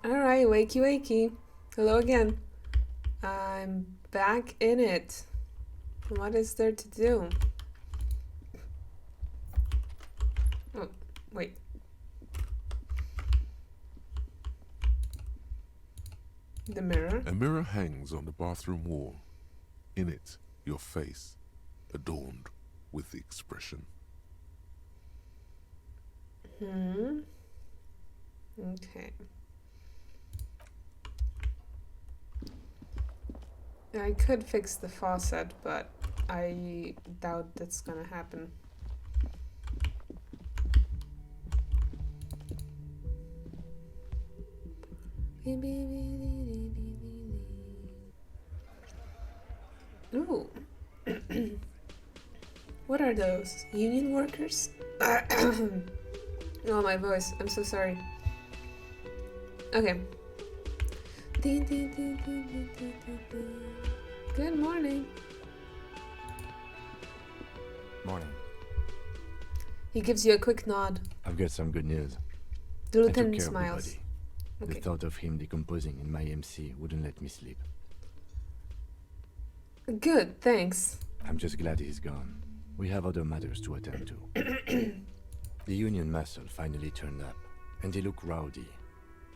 Alright, wakey wakey. Hello again. I'm back in it. What is there to do? Oh, wait. The mirror? A mirror hangs on the bathroom wall. In it, your face, adorned with the expression. Okay. I could fix the faucet, but I doubt that's gonna happen. Ooh. What are those? Union workers? Oh, my voice. I'm so sorry. Okay. Good morning. Morning. He gives you a quick nod. I've got some good news. The I took lieutenant care of the smiles. body. Okay. The thought of him decomposing in my MC wouldn't let me sleep. Good, thanks. I'm just glad he's gone. We have other matters to attend to. The Union muscle finally turned up, and they look rowdy.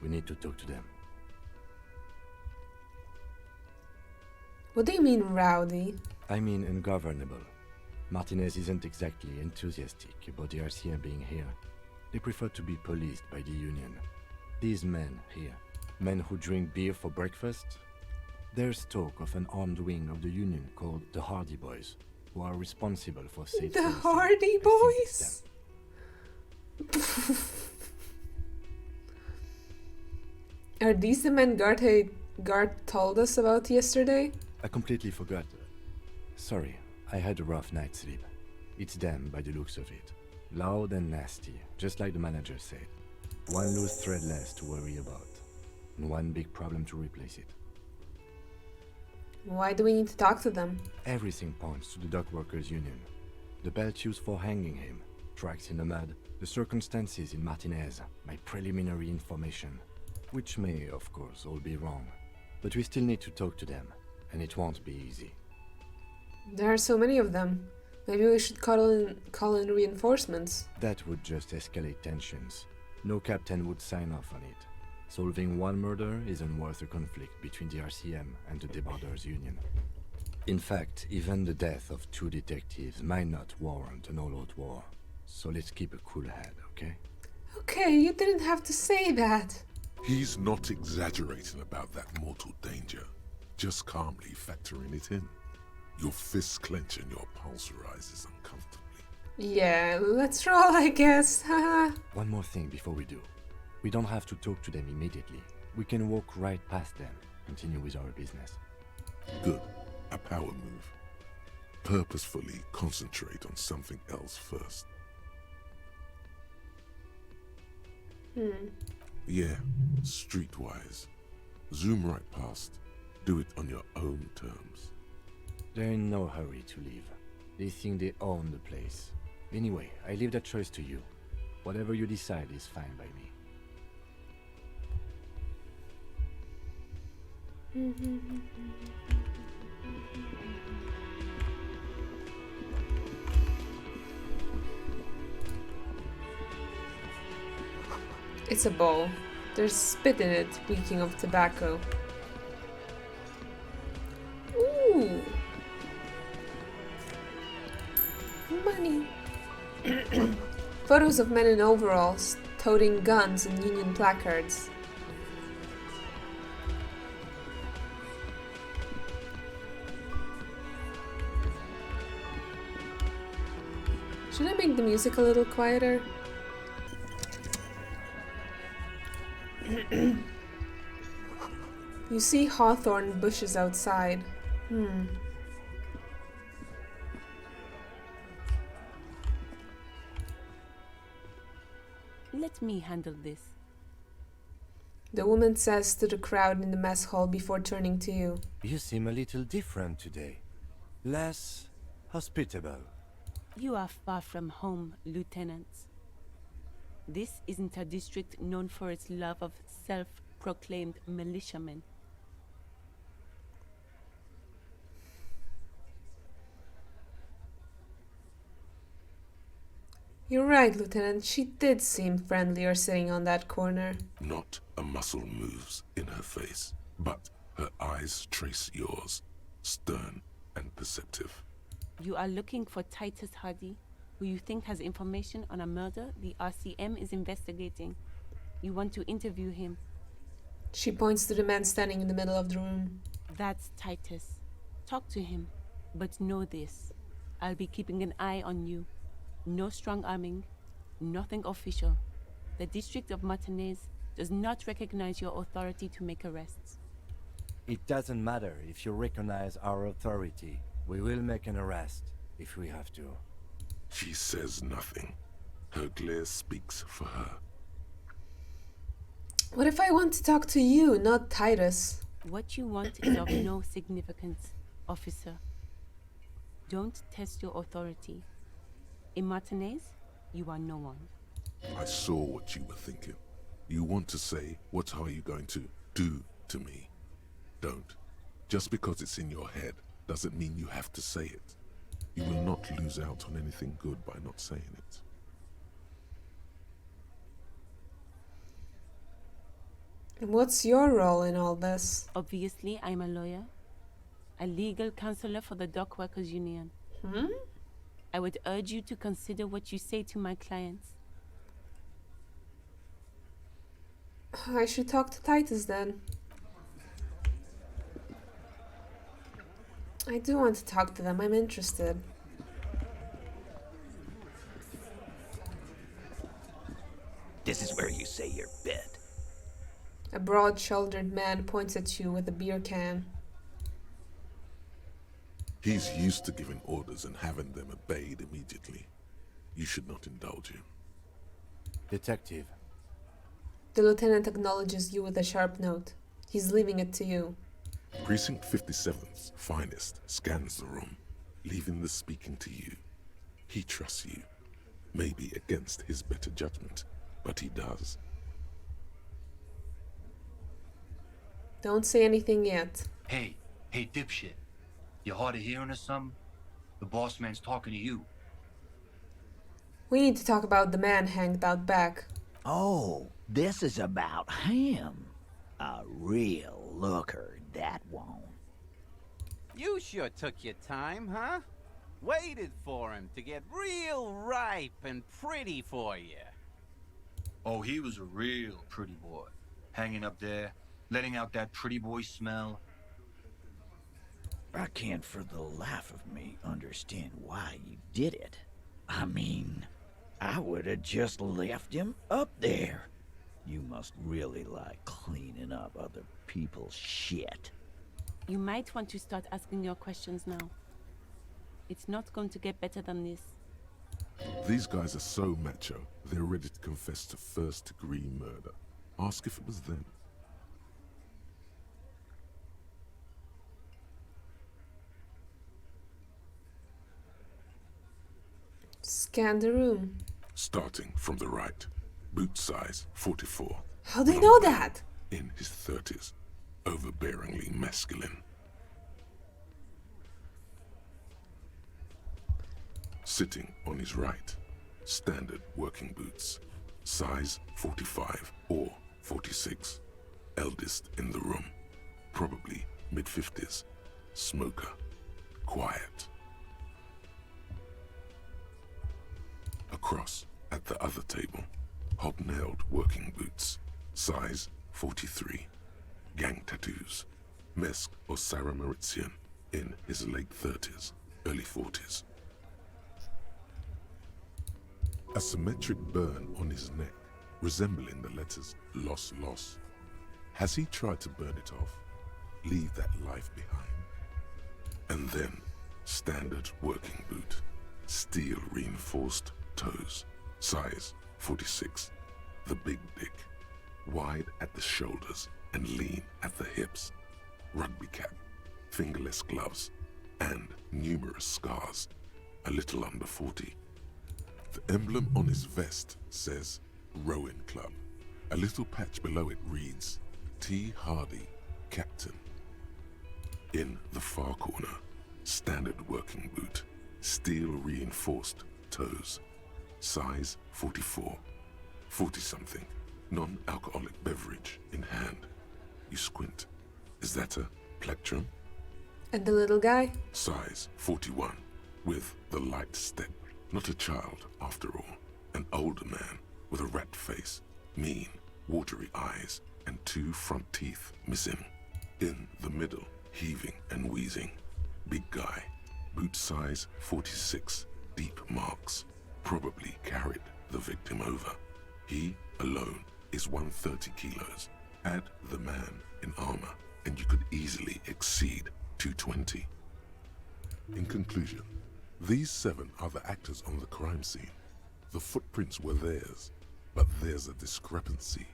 We need to talk to them. What do you mean, rowdy? I mean ungovernable. Martinez isn't exactly enthusiastic about the RCM being here. They prefer to be policed by the Union. These men here, men who drink beer for breakfast, there's talk of an armed wing of the Union called the Hardy Boys, who are responsible for safety. The Hardy Boys? Are these the men Gart told us about yesterday? I completely forgot. Sorry, I had a rough night's sleep. It's them by the looks of it. Loud and nasty, just like the manager said. One loose thread less to worry about, and one big problem to replace it. Why do we need to talk to them? Everything points to the dock workers' union. The belt used for hanging him, tracks in the mud, the circumstances in Martinez, my preliminary information. Which may, of course, all be wrong. But we still need to talk to them, and it won't be easy. There are so many of them. Maybe we should call in reinforcements. That would just escalate tensions. No captain would sign off on it. Solving one murder isn't worth a conflict between the RCM and the Debarders Union. In fact, even the death of 2 detectives might not warrant an all-out war. So let's keep a cool head, okay? Okay, you didn't have to say that. He's not exaggerating about that mortal danger, just calmly factoring it in. Your fists clench and your pulse rises uncomfortably. Yeah, let's roll, I guess. Haha. One more thing before we do. We don't have to talk to them immediately. We can walk right past them, continue with our business. Good. A power move. Purposefully concentrate on something else first. Yeah, streetwise. Zoom right past. Do it on your own terms. They're in no hurry to leave. They think they own the place. Anyway, I leave that choice to you. Whatever you decide is fine by me. It's a bowl. There's spit in it, reeking of tobacco. Ooh. Money. Photos of men in overalls, toting guns and Union placards. Should I make the music a little quieter? You see hawthorn bushes outside. Let me handle this. The woman says to the crowd in the mess hall before turning to you. You seem a little different today. Less hospitable. You are far from home, Lieutenant. This isn't a district known for its love of self-proclaimed militiamen. You're right, Lieutenant. She did seem friendlier sitting on that corner. Not a muscle moves in her face, but her eyes trace yours, stern and perceptive. You are looking for Titus Hardy, who you think has information on a murder the RCM is investigating. You want to interview him. She points to the man standing in the middle of the room. That's Titus. Talk to him. But know this. I'll be keeping an eye on you. No strong arming. Nothing official. The District of Martinez does not recognize your authority to make arrests. It doesn't matter if you recognize our authority. We will make an arrest, if we have to. She says nothing. Her glare speaks for her. What if I want to talk to you, not Titus? What you want is of no significance, officer. Don't test your authority. In Martinez, you are no one. I saw what you were thinking. You want to say, what are you going to do to me? Don't. Just because it's in your head doesn't mean you have to say it. You will not lose out on anything good by not saying it. And what's your role in all this? Obviously, I'm a lawyer. A legal counselor for the Dock Workers Union. I would urge you to consider what you say to my clients. I should talk to Titus then. I do want to talk to them. I'm interested. This is where you say your bit. A broad-shouldered man points at you with a beer can. He's used to giving orders and having them obeyed immediately. You should not indulge him. Detective, The lieutenant acknowledges you with a sharp note. He's leaving it to you. Precinct 57's finest scans the room, leaving the speaking to you. He trusts you, maybe against his better judgment, but he does. Don't say anything yet. Hey, dipshit. You hard of hearing or something? The boss man's talking to you. We need to talk about the man hanged out back. Oh, this is about him. A real looker, that won't. You sure took your time, huh? Waited for him to get real ripe and pretty for you. Oh, he was a real pretty boy. Hanging up there, letting out that pretty boy smell. I can't for the life of me understand why you did it. I mean, I would have just left him up there. You must really like cleaning up other people's shit. You might want to start asking your questions now. It's not going to get better than this. These guys are so macho, they're ready to confess to first-degree murder. Ask if it was them. Scan the room. Starting from the right. Boot size 44. How do you know that? In his 30s. Overbearingly masculine. Sitting on his right. Standard working boots. Size 45 or 46. Eldest in the room. Probably mid-50s. Smoker. Quiet. Across at the other table. Hobnailed working boots. Size 43. Gang tattoos. Mesk or Sarah Mauritian. In his late 30s, early 40s. A symmetric burn on his neck, resembling the letters Loss Loss. Has he tried to burn it off? Leave that life behind? And then, standard working boot. Steel reinforced toes. Size 46. The big dick. Wide at the shoulders and lean at the hips. Rugby cap. Fingerless gloves. And numerous scars. A little under 40. The emblem on his vest says Rowing Club. A little patch below it reads T. Hardy, Captain. In the far corner, standard working boot, steel reinforced toes, size 44, 40-something, non-alcoholic beverage in hand. You squint. Is that a plectrum? And the little guy? Size 41, with the light step. Not a child, after all. An older man with a rat face, mean, watery eyes, and 2 front teeth missing. In the middle, heaving and wheezing. Big guy, boot size 46, deep marks. Probably carried the victim over. He, alone, is 130 kilos. Add the man in armor, and you could easily exceed 220. In conclusion, these 7 are the actors on the crime scene. The footprints were theirs, but there's a discrepancy.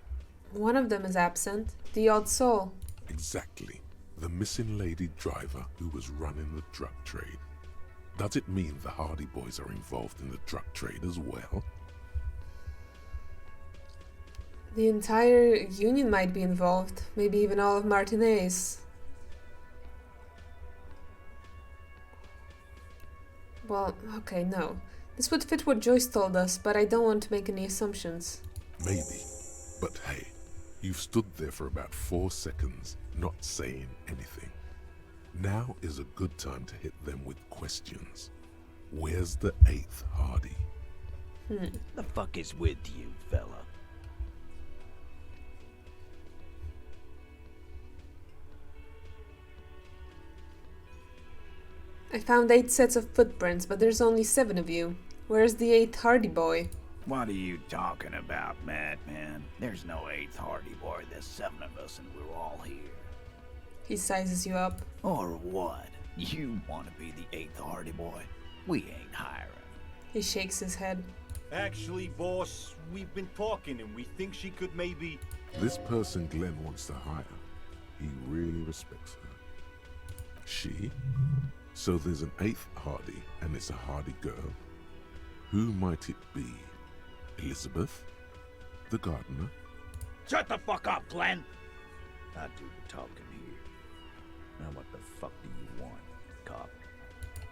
One of them is absent. The odd soul. Exactly. The missing lady driver who was running the drug trade. Does it mean the Hardy Boys are involved in the drug trade as well? The entire union might be involved. Maybe even all of Martinez. Well, okay, no. This would fit what Joyce told us, but I don't want to make any assumptions. Maybe. But hey, you've stood there for about 4 seconds, not saying anything. Now is a good time to hit them with questions. Where's the 8th Hardy? The fuck is with you, fella? I found 8 sets of footprints, but there's only 7 of you. Where's the 8th Hardy boy? What are you talking about, madman? There's no 8th Hardy Boy. There's 7 of us and we're all here. He sizes you up. Or what? You want to be the 8th Hardy Boy? We ain't hiring. He shakes his head. Actually, boss, we've been talking and we think she could maybe... This person Glenn wants to hire. He really respects her. She? So there's an 8th Hardy, and it's a Hardy girl. Who might it be? Elizabeth? The gardener? Shut the fuck up, Glenn! I do the talking here. Now what the fuck do you want, cop?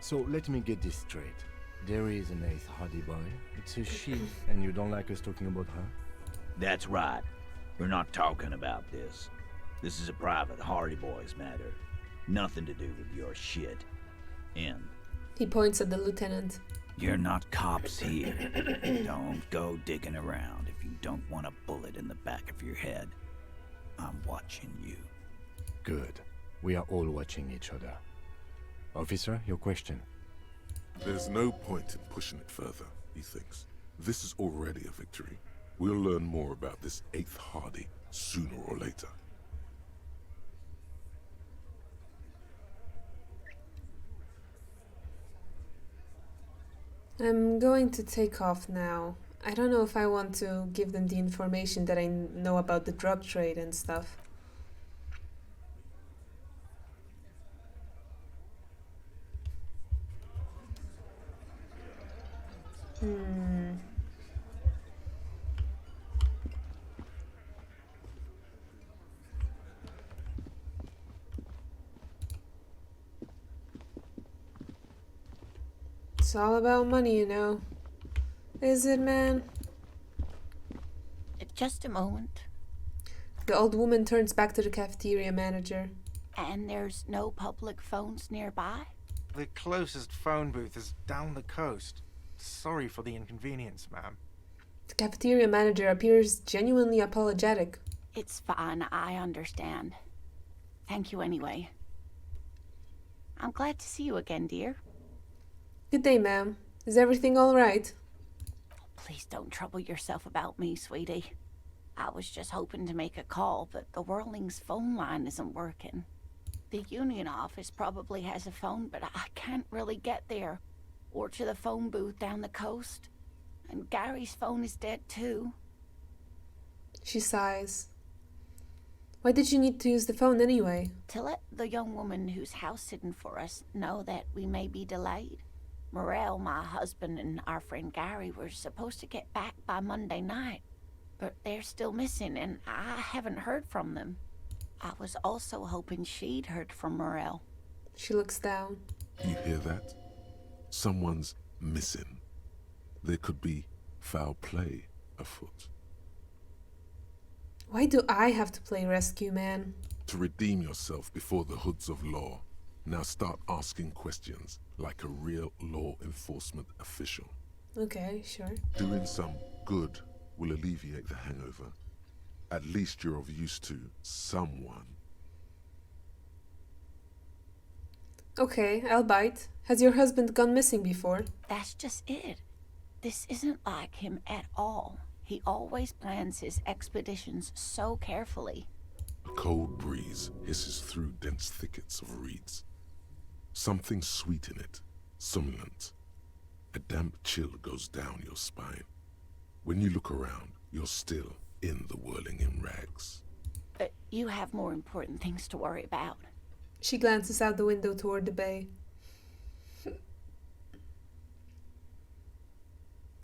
So let me get this straight. There is an 8th Hardy boy. It's a she, and you don't like us talking about her? That's right. We're not talking about this. This is a private Hardy Boys matter. Nothing to do with your shit. In. He points at the lieutenant. You're not cops here. Don't go digging around if you don't want a bullet in the back of your head. I'm watching you. Good. We are all watching each other. Officer, your question. There's no point in pushing it further, he thinks. This is already a victory. We'll learn more about this 8th Hardy sooner or later. I'm going to take off now. I don't know if I want to give them the information that I know about the drug trade and stuff. It's all about money, you know. Is it, man? Just a moment. The old woman turns back to the cafeteria manager. And there's no public phones nearby? The closest phone booth is down the coast. Sorry for the inconvenience, ma'am. The cafeteria manager appears genuinely apologetic. It's fine, I understand. Thank you anyway. I'm glad to see you again, dear. Good day, ma'am. Is everything all right? Please don't trouble yourself about me, sweetie. I was just hoping to make a call, but the Whirling's phone line isn't working. The union office probably has a phone, but I can't really get there. Or to the phone booth down the coast. And Gary's phone is dead too. She sighs. Why did you need to use the phone anyway? To let the young woman who's house-sitting for us know that we may be delayed. Morel, my husband, and our friend Gary were supposed to get back by Monday night. But they're still missing, and I haven't heard from them. I was also hoping she'd heard from Morel. She looks down. You hear that? Someone's missing. There could be foul play afoot. Why do I have to play rescue man? To redeem yourself before the hoods of law, now start asking questions like a real law enforcement official. Okay, sure. Doing some good will alleviate the hangover. At least you're of use to someone. Okay, I'll bite. Has your husband gone missing before? That's just it. This isn't like him at all. He always plans his expeditions so carefully. A cold breeze hisses through dense thickets of reeds. Something sweet in it, somnolent. A damp chill goes down your spine. When you look around, you're still in the whirling in rags. You have more important things to worry about. She glances out the window toward the bay.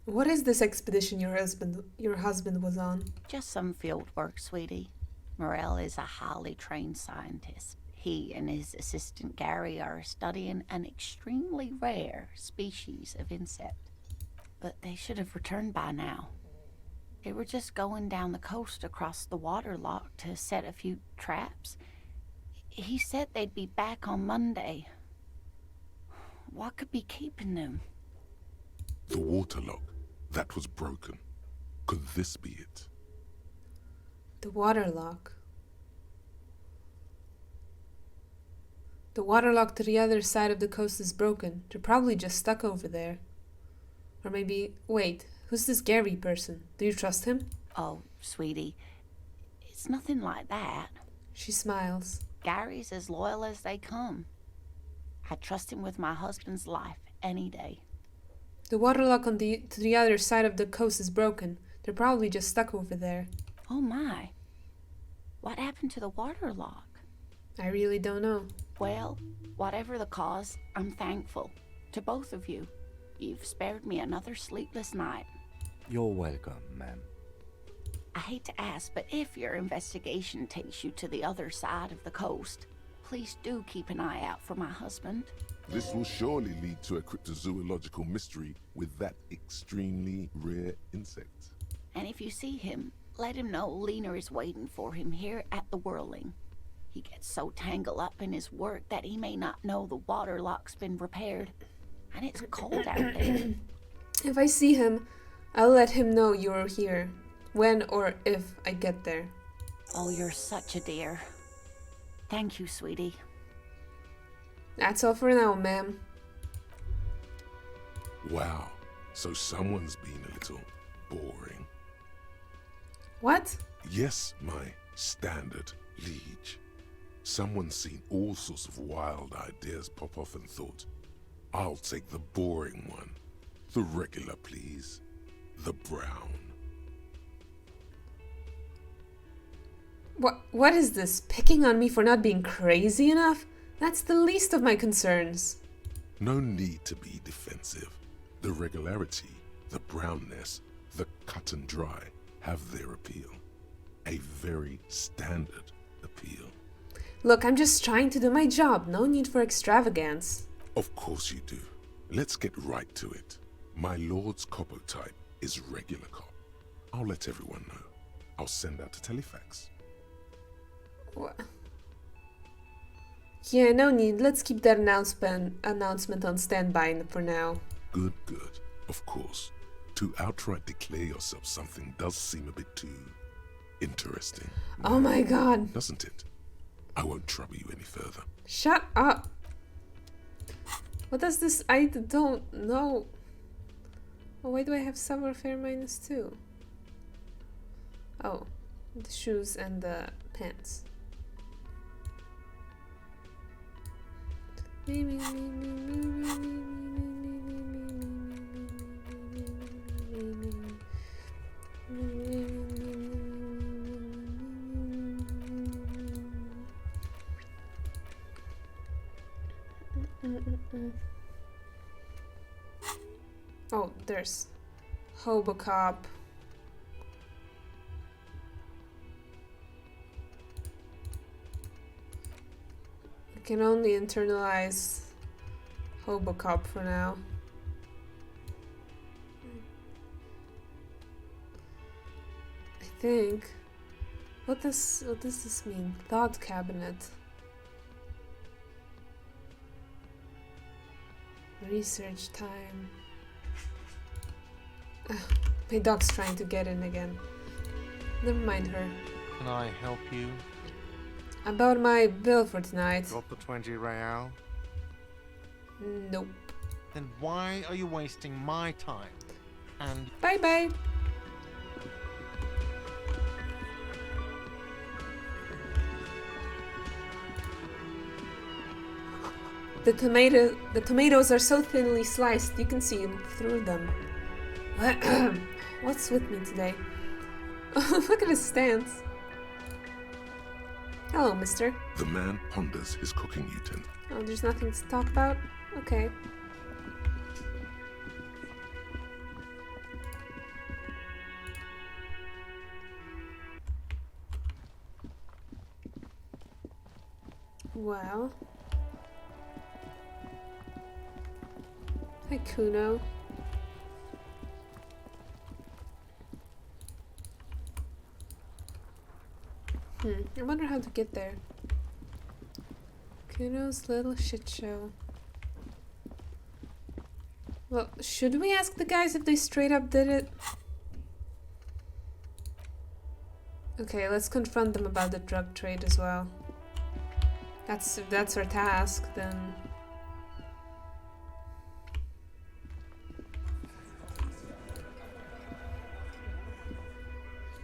What is this expedition your husband was on? Just some field work, sweetie. Morel is a highly trained scientist. He and his assistant Gary are studying an extremely rare species of insect. But they should have returned by now. They were just going down the coast across the waterlock to set a few traps. He said they'd be back on Monday. What could be keeping them? The waterlock, that was broken. Could this be it? The waterlock. The waterlock to the other side of the coast is broken. They're probably just stuck over there. Or maybe... Wait, who's this Gary person? Do you trust him? Oh, sweetie, it's nothing like that. She smiles. Gary's as loyal as they come. I trust him with my husband's life any day. The waterlock to the other side of the coast is broken. They're probably just stuck over there. Oh my. What happened to the waterlock? I really don't know. Well, whatever the cause, I'm thankful. To both of you. You've spared me another sleepless night. You're welcome, ma'am. I hate to ask, but if your investigation takes you to the other side of the coast, please do keep an eye out for my husband. This will surely lead to a cryptozoological mystery with that extremely rare insect. And if you see him, let him know Lena is waiting for him here at the Whirling. He gets so tangled up in his work that he may not know the waterlock's been repaired. And it's cold out there. If I see him, I'll let him know you're here. When or if I get there. Oh, you're such a dear. Thank you, sweetie. That's all for now, ma'am. Wow, so someone's been a little boring. What? Yes, my standard liege. Someone's seen all sorts of wild ideas pop off and thought, I'll take the boring one. The regular, please. The brown. What is this? Picking on me for not being crazy enough? That's the least of my concerns. No need to be defensive. The regularity, the brownness, the cut and dry have their appeal. A very standard appeal. Look, I'm just trying to do my job. No need for extravagance. Of course you do. Let's get right to it. My lord's copotype is regular cop. I'll let everyone know. I'll send out a telefax. What? Yeah, no need. Let's keep that announcement on standby for now. Good, good. Of course. To outright declare yourself something does seem a bit too interesting. Oh my god. Doesn't it? I won't trouble you any further. Shut up. What does this? I don't know. Oh, why do I have Savoir Faire -2? Oh, the shoes and the pants. Oh, there's Hobocop. can only internalize Hobocop for now. I think. What does this mean? Thought cabinet. Research time. My dog's trying to get in again. Never mind her. Can I help you? About my bill for tonight. Got the 20 real? Nope. Then why are you wasting my time? And Bye bye. The tomatoes are so thinly sliced you can see through them. What's with me today? Look at his stance. Hello, mister. The man ponders his cooking utensil. Oh, there's nothing to talk about? Okay. Well. Hi, Kuno. I wonder how to get there. Kuno's little shit show. Well, should we ask the guys if they straight up did it? Okay, let's confront them about the drug trade as well. If that's our task, then...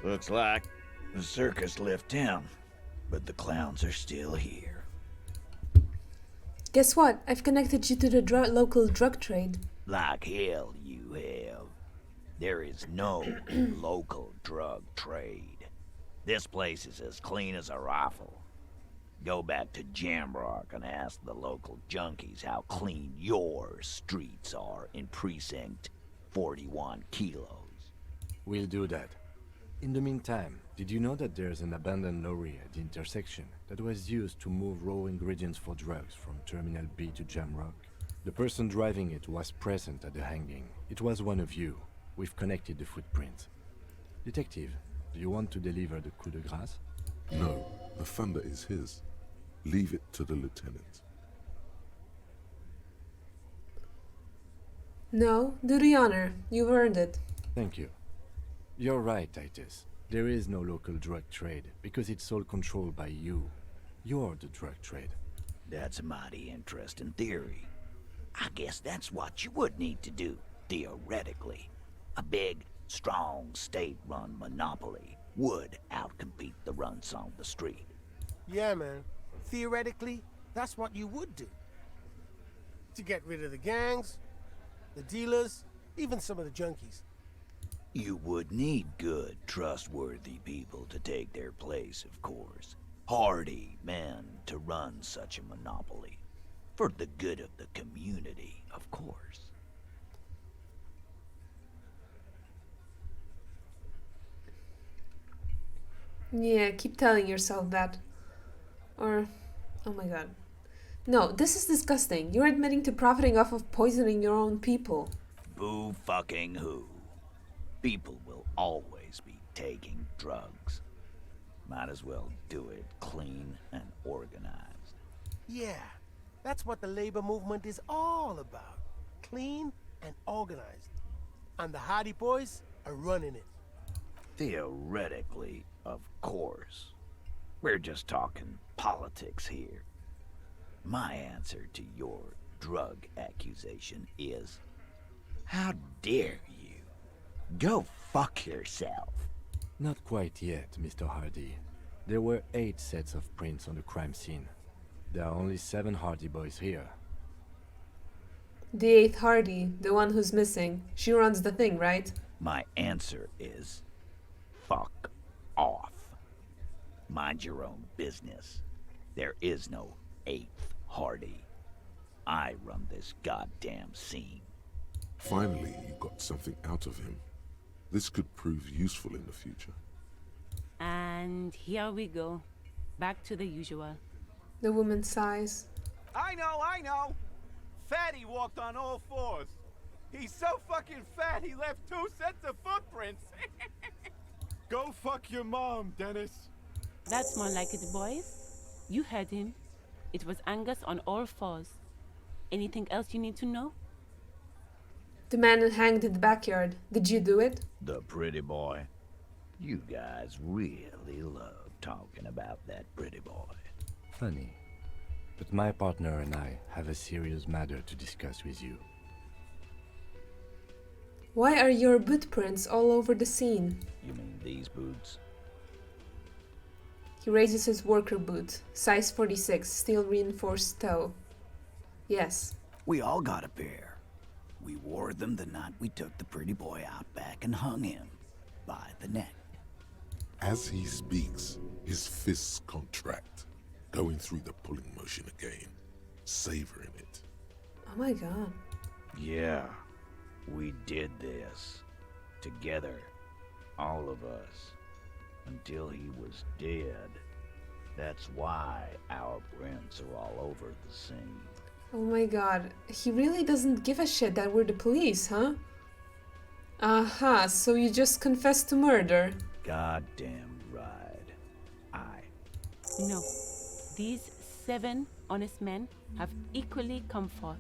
Looks like the circus left town, but the clowns are still here. Guess what? I've connected you to the local drug trade. Like hell you have. There is no local drug trade. This place is as clean as a rifle. Go back to Jamrock and ask the local junkies how clean your streets are in Precinct 41 Kilos. We'll do that. In the meantime, did you know that there's an abandoned lorry at the intersection that was used to move raw ingredients for drugs from Terminal B to Jamrock? The person driving it was present at the hanging. It was one of you. We've connected the footprints. Detective, do you want to deliver the coup de grâce? No, the thunder is his. Leave it to the lieutenant. No, do the honor. You've earned it. Thank you. You're right, Titus. There is no local drug trade, because it's all controlled by you. You're the drug trade. That's a mighty interesting theory. I guess that's what you would need to do, theoretically. A big, strong, state-run monopoly would outcompete the runts on the street. Yeah, man. Theoretically, that's what you would do. To get rid of the gangs, the dealers, even some of the junkies. You would need good, trustworthy people to take their place, of course. Hardy men to run such a monopoly. For the good of the community, of course. Yeah, keep telling yourself that. Or... oh my god. No, this is disgusting. You're admitting to profiting off of poisoning your own people. Boo fucking who. People will always be taking drugs. Might as well do it clean and organized. Yeah, that's what the labor movement is all about. Clean and organized. And the Hardy Boys are running it. Theoretically, of course. We're just talking politics here. My answer to your drug accusation is, how dare you? Go fuck yourself. Not quite yet, Mr. Hardy. There were 8 sets of prints on the crime scene. There are only 7 Hardy boys here. The 8th Hardy, the one who's missing. She runs the thing, right? My answer is, fuck off. Mind your own business. There is no 8th Hardy. I run this goddamn scene. Finally, you got something out of him. This could prove useful in the future. And here we go. Back to the usual. The woman sighs. I know. Fatty walked on all fours. He's so fucking fat he left 2 sets of footprints. Go fuck your mom, Dennis. That's more like it, boys. You heard him. It was Angus on all fours. Anything else you need to know? The man hanged in the backyard. Did you do it? The pretty boy. You guys really love talking about that pretty boy. Funny. But my partner and I have a serious matter to discuss with you. Why are your boot prints all over the scene? You mean these boots? He raises his worker boot. Size 46, steel reinforced toe. Yes. We all got a pair. We wore them the night we took the pretty boy out back and hung him by the neck. As he speaks, his fists contract, going through the pulling motion again, savoring it. Oh my god. Yeah, we did this. Together. All of us. Until he was dead. That's why our prints are all over the scene. Oh my god. He really doesn't give a shit that we're the police, huh? Aha, so you just confessed to murder. Goddamn right. No. These 7 honest men have equally come forth.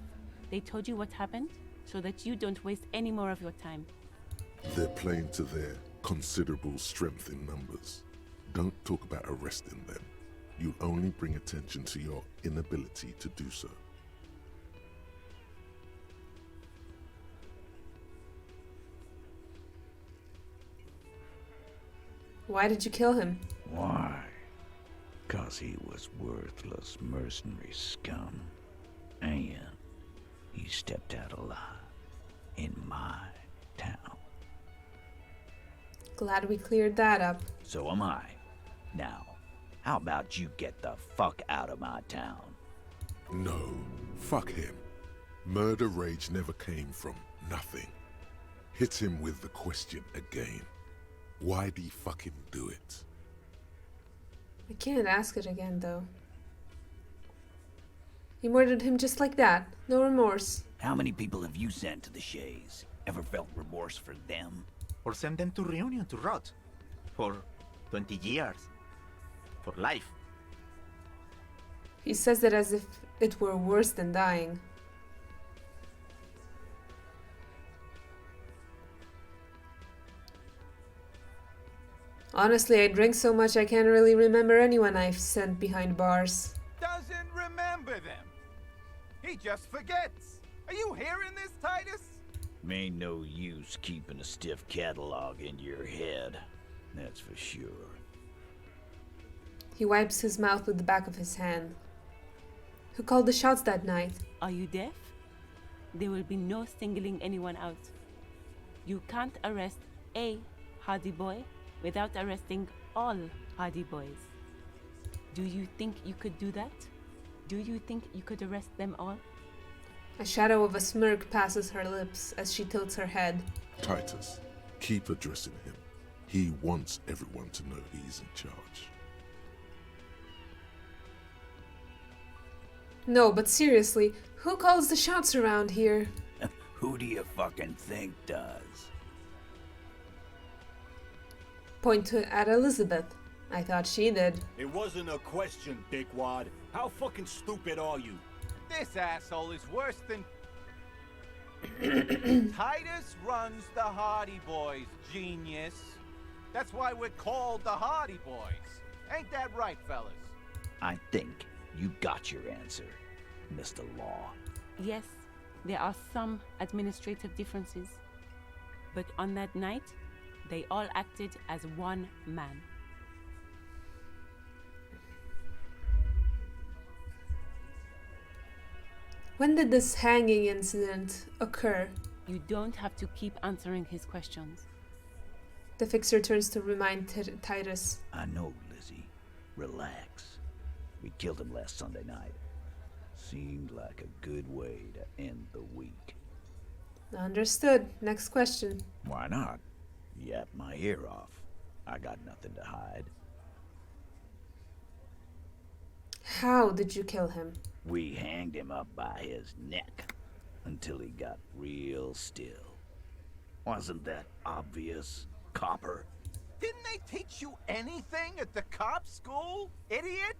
They told you what happened so that you don't waste any more of your time. They're playing to their considerable strength in numbers. Don't talk about arresting them. You'll only bring attention to your inability to do so. Why did you kill him? Why? 'Cause he was worthless mercenary scum. And he stepped out alive in my town. Glad we cleared that up. So am I. Now, how about you get the fuck out of my town? No, fuck him. Murder rage never came from nothing. Hit him with the question again. Why'd he fucking do it? I can't ask it again, though. You murdered him just like that. No remorse. How many people have you sent to the Shays? Ever felt remorse for them? Or send them to Reunion to rot. For 20 years. For life. He says it as if it were worse than dying. Honestly, I drink so much I can't really remember anyone I've sent behind bars. Doesn't remember them. He just forgets. Are you hearing this, Titus? Ain't no use keeping a stiff catalog in your head. That's for sure. He wipes his mouth with the back of his hand. Who called the shots that night? Are you deaf? There will be no singling anyone out. You can't arrest a Hardy boy without arresting all Hardy boys. Do you think you could do that? Do you think you could arrest them all? A shadow of a smirk passes her lips as she tilts her head. Titus, keep addressing him. He wants everyone to know he's in charge. No, but seriously, who calls the shots around here? Who do you fucking think does? Point at Elizabeth. I thought she did. It wasn't a question, dickwad. How fucking stupid are you? This asshole is worse than... Titus runs the Hardy Boys, genius. That's why we're called the Hardy Boys. Ain't that right, fellas? I think you got your answer, Mr. Law. Yes, there are some administrative differences. But on that night, they all acted as one man. When did this hanging incident occur? You don't have to keep answering his questions. The fixer turns to remind Titus. I know, Lizzie. Relax. We killed him last Sunday night. Seemed like a good way to end the week. Understood. Next question. Why not? Yap my ear off. I got nothing to hide. How did you kill him? We hanged him up by his neck until he got real still. Wasn't that obvious, copper? Didn't they teach you anything at the cop school, idiot?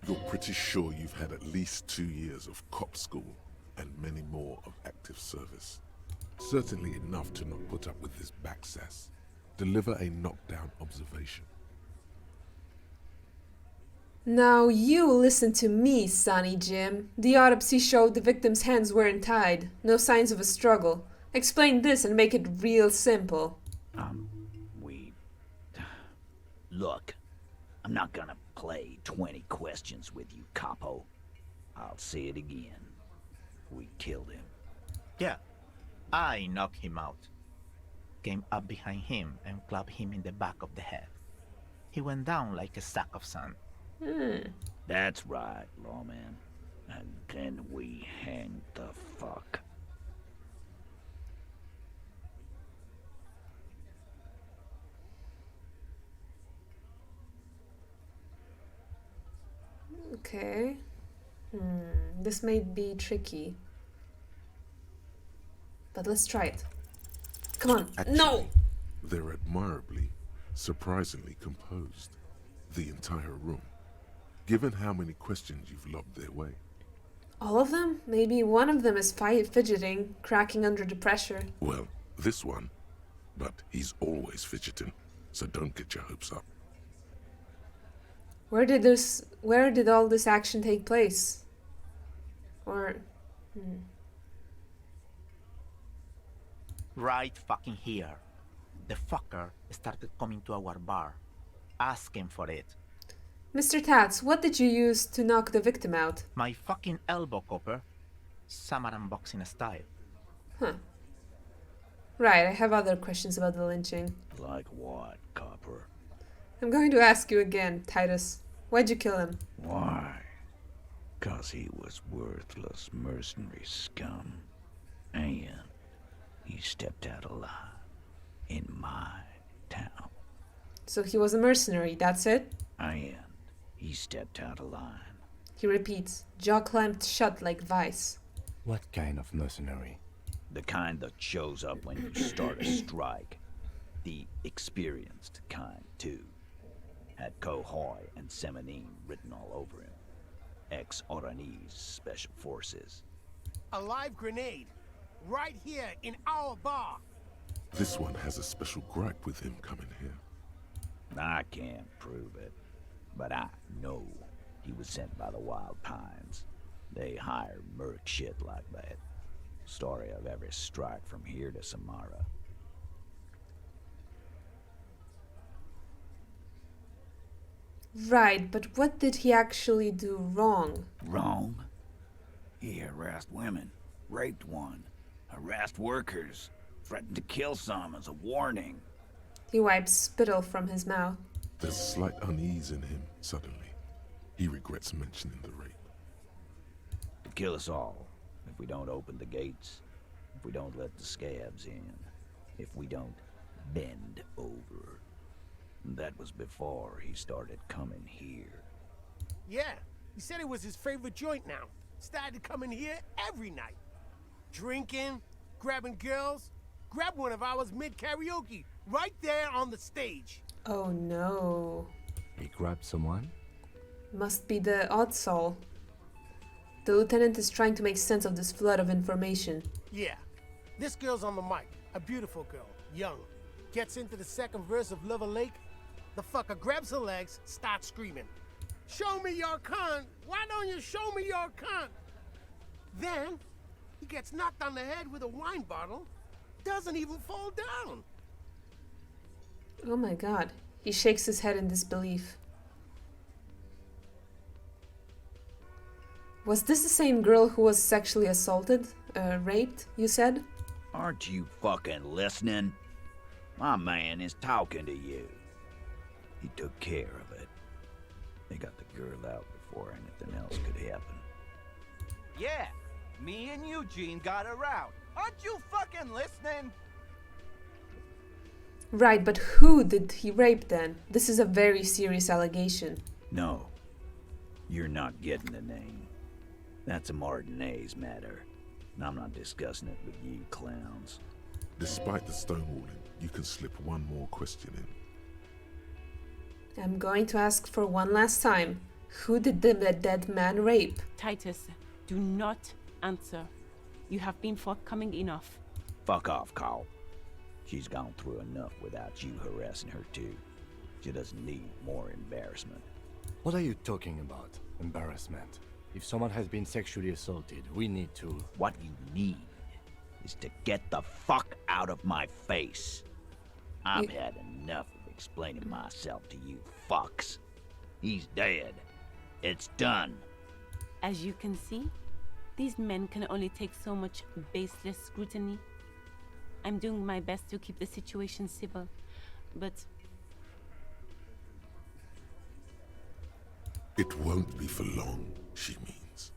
You're pretty sure you've had at least 2 years of cop school and many more of active service. Certainly enough to not put up with this backsass. Deliver a knockdown observation. Now you listen to me, Sonny Jim. The autopsy showed the victim's hands weren't tied. No signs of a struggle. Explain this and make it real simple. Look, I'm not gonna play 20 questions with you, capo. I'll say it again. We killed him. Yeah, I knocked him out. Came up behind him and clapped him in the back of the head. He went down like a sack of sand. That's right, lawman. And then we hanged the fuck. Okay. This may be tricky. But let's try it. Come on. Actually, No! they're admirably, surprisingly composed. The entire room. Given how many questions you've lobbed their way. All of them? Maybe one of them is fidgeting, cracking under the pressure. Well, this one. But he's always fidgeting, so don't get your hopes up. Where did all this action take place? Or... Right fucking here. The fucker started coming to our bar, asking for it. Mr. Tats, what did you use to knock the victim out? My fucking elbow, copper. Samurai boxing style. Huh. Right, I have other questions about the lynching. Like what, copper? I'm going to ask you again, Titus. Why'd you kill him? Why? 'Cause he was worthless mercenary scum. And he stepped out alive in my town. So he was a mercenary, that's it? And he stepped out of line. He repeats, jaw clamped shut like vice. What kind of mercenary? The kind that shows up when you start a strike. The experienced kind, too. Had Kohoy and Semenine written all over him. Ex-Oranese Special Forces. A live grenade. Right here in our bar. This one has a special gripe with him coming here. I can't prove it, but I know he was sent by the Wild Pines. They hire merc shit like that. Story of every strike from here to Samara. Right, but what did he actually do wrong? Wrong? He harassed women, raped one, harassed workers, threatened to kill some as a warning. He wipes spittle from his mouth. There's a slight unease in him, suddenly. He regrets mentioning the rape. He'd kill us all if we don't open the gates, if we don't let the scabs in, if we don't bend over. That was before he started coming here. Yeah, he said it was his favorite joint now. Started coming here every night. Drinking, grabbing girls. Grabbed one of ours mid-karaoke, right there on the stage. Oh no. He grabbed someone? Must be the Oddsoul. The lieutenant is trying to make sense of this flood of information. Yeah, this girl's on the mic. A beautiful girl, young. Gets into the second verse of Lover Lake. The fucker grabs her legs, starts screaming. Show me your cunt! Why don't you show me your cunt? Then, he gets knocked on the head with a wine bottle. Doesn't even fall down. Oh my god. He shakes his head in disbelief. Was this the same girl who was sexually assaulted? Raped, you said? Aren't you fucking listening? My man is talking to you. He took care of it. They got the girl out before anything else could happen. Yeah, me and Eugene got her out. Aren't you fucking listening? Right, but who did he rape then? This is a very serious allegation. No. You're not getting the name. That's a Martinez matter, and I'm not discussing it with you clowns. Despite the stonewalling, you can slip one more question in. I'm going to ask for one last time. Who did the dead man rape? Titus, do not answer. You have been forthcoming enough. Fuck off, Carl. She's gone through enough without you harassing her too. She doesn't need more embarrassment. What are you talking about? Embarrassment? If someone has been sexually assaulted, we need to... What you need is to get the fuck out of my face. I've had enough of explaining myself to you fucks. He's dead. It's done. As you can see, these men can only take so much baseless scrutiny. I'm doing my best to keep the situation civil, but... It won't be for long, she means.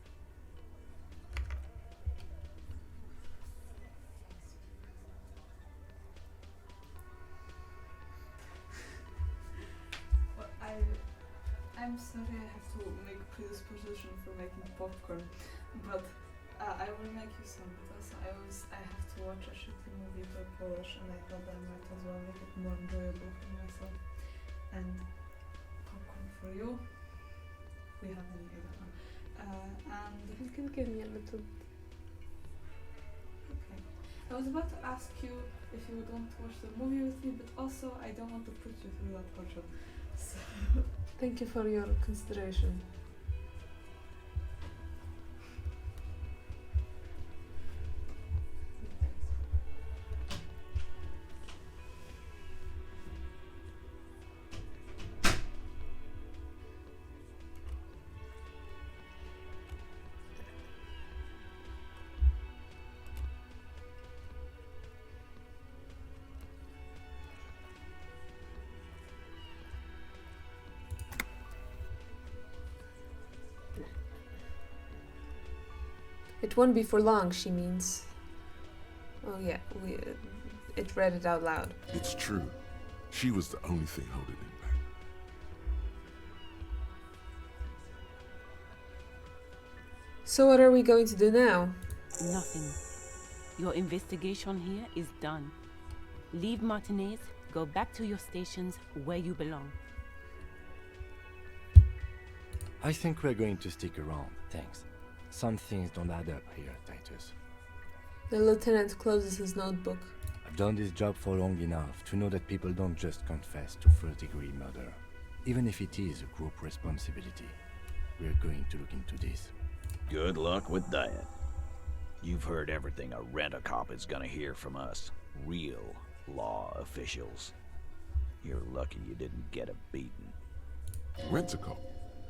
Well, I'm sorry I have to make predisposition for making popcorn, but I will make you some because I have to watch a shitty movie by Polish and I thought I might as well make it more enjoyable for myself. And popcorn for you. We have any other one. And You can give me a little... okay. I was about to ask you if you would want to watch the movie with me, but also I don't want to put you through that torture. So Thank you for your consideration. It won't be for long, she means. Oh yeah, it read it out loud. It's true. She was the only thing holding him back. So what are we going to do now? Nothing. Your investigation here is done. Leave Martinez, go back to your stations where you belong. I think we're going to stick around, thanks. Some things don't add up here, Titus. The lieutenant closes his notebook. I've done this job for long enough to know that people don't just confess to first-degree murder, even if it is a group responsibility. We're going to look into this. Good luck with that. You've heard everything a rent-a-cop is gonna hear from us. Real law officials. You're lucky you didn't get a beating. Rent-a-cop.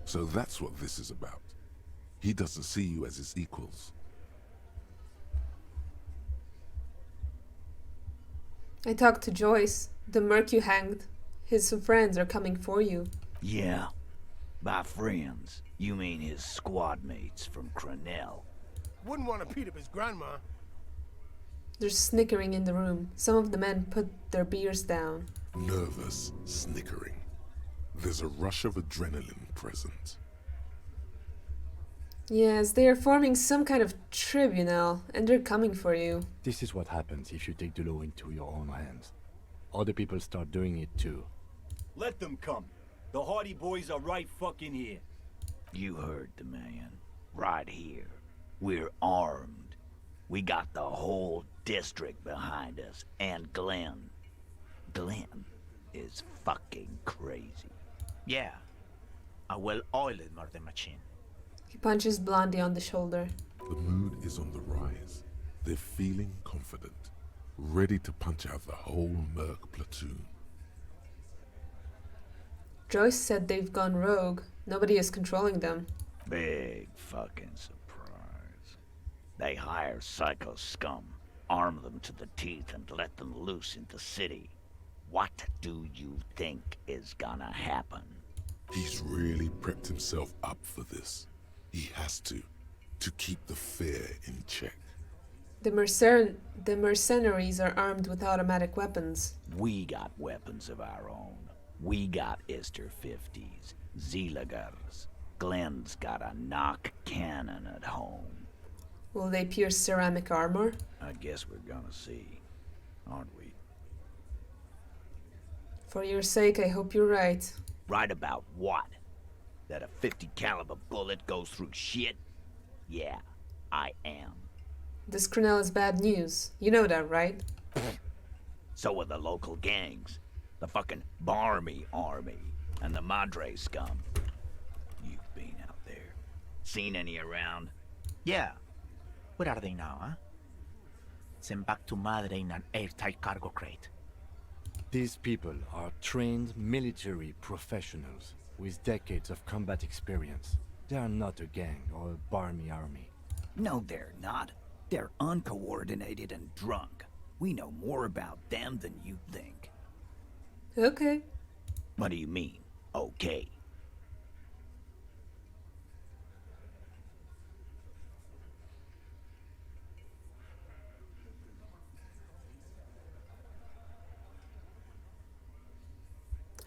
So that's what this is about. He doesn't see you as his equals. I talked to Joyce. The merc you hanged. His friends are coming for you. Yeah. By friends, you mean his squad mates from Cronell. Wouldn't want to beat up his grandma. There's snickering in the room. Some of the men put their beers down. Nervous, snickering. There's a rush of adrenaline present. Yes, they are forming some kind of tribunal, and they're coming for you. This is what happens if you take the law into your own hands. Other people start doing it too. Let them come. The Hardy Boys are right fucking here. You heard the man. Right here. We're armed. We got the whole district behind us. And Glenn. Glenn is fucking crazy. Yeah. A well-oiled murder machine. He punches Blondie on the shoulder. The mood is on the rise. They're feeling confident, ready to punch out the whole merc platoon. Joyce said they've gone rogue. Nobody is controlling them. Big fucking surprise. They hire psycho scum, arm them to the teeth, and let them loose in the city. What do you think is gonna happen? He's really prepped himself up for this. He has to keep the fear in check. The mercenaries are armed with automatic weapons. We got weapons of our own. We got Ister 50s, Zeelagers. Glenn's got a knock cannon at home. Will they pierce ceramic armor? I guess we're gonna see, aren't we? For your sake, I hope you're right. Right about what? That a 50 caliber bullet goes through shit? Yeah, I am. This Cornell is bad news. You know that, right? So are the local gangs. The fucking Barmy Army and the Madre scum. You've been out there. Seen any around? Yeah. Where are they now, huh? Sent back to Madre in an airtight cargo crate. These people are trained military professionals with decades of combat experience. They are not a gang or a barmy army. No, they're not. They're uncoordinated and drunk. We know more about them than you think. Okay. What do you mean, okay?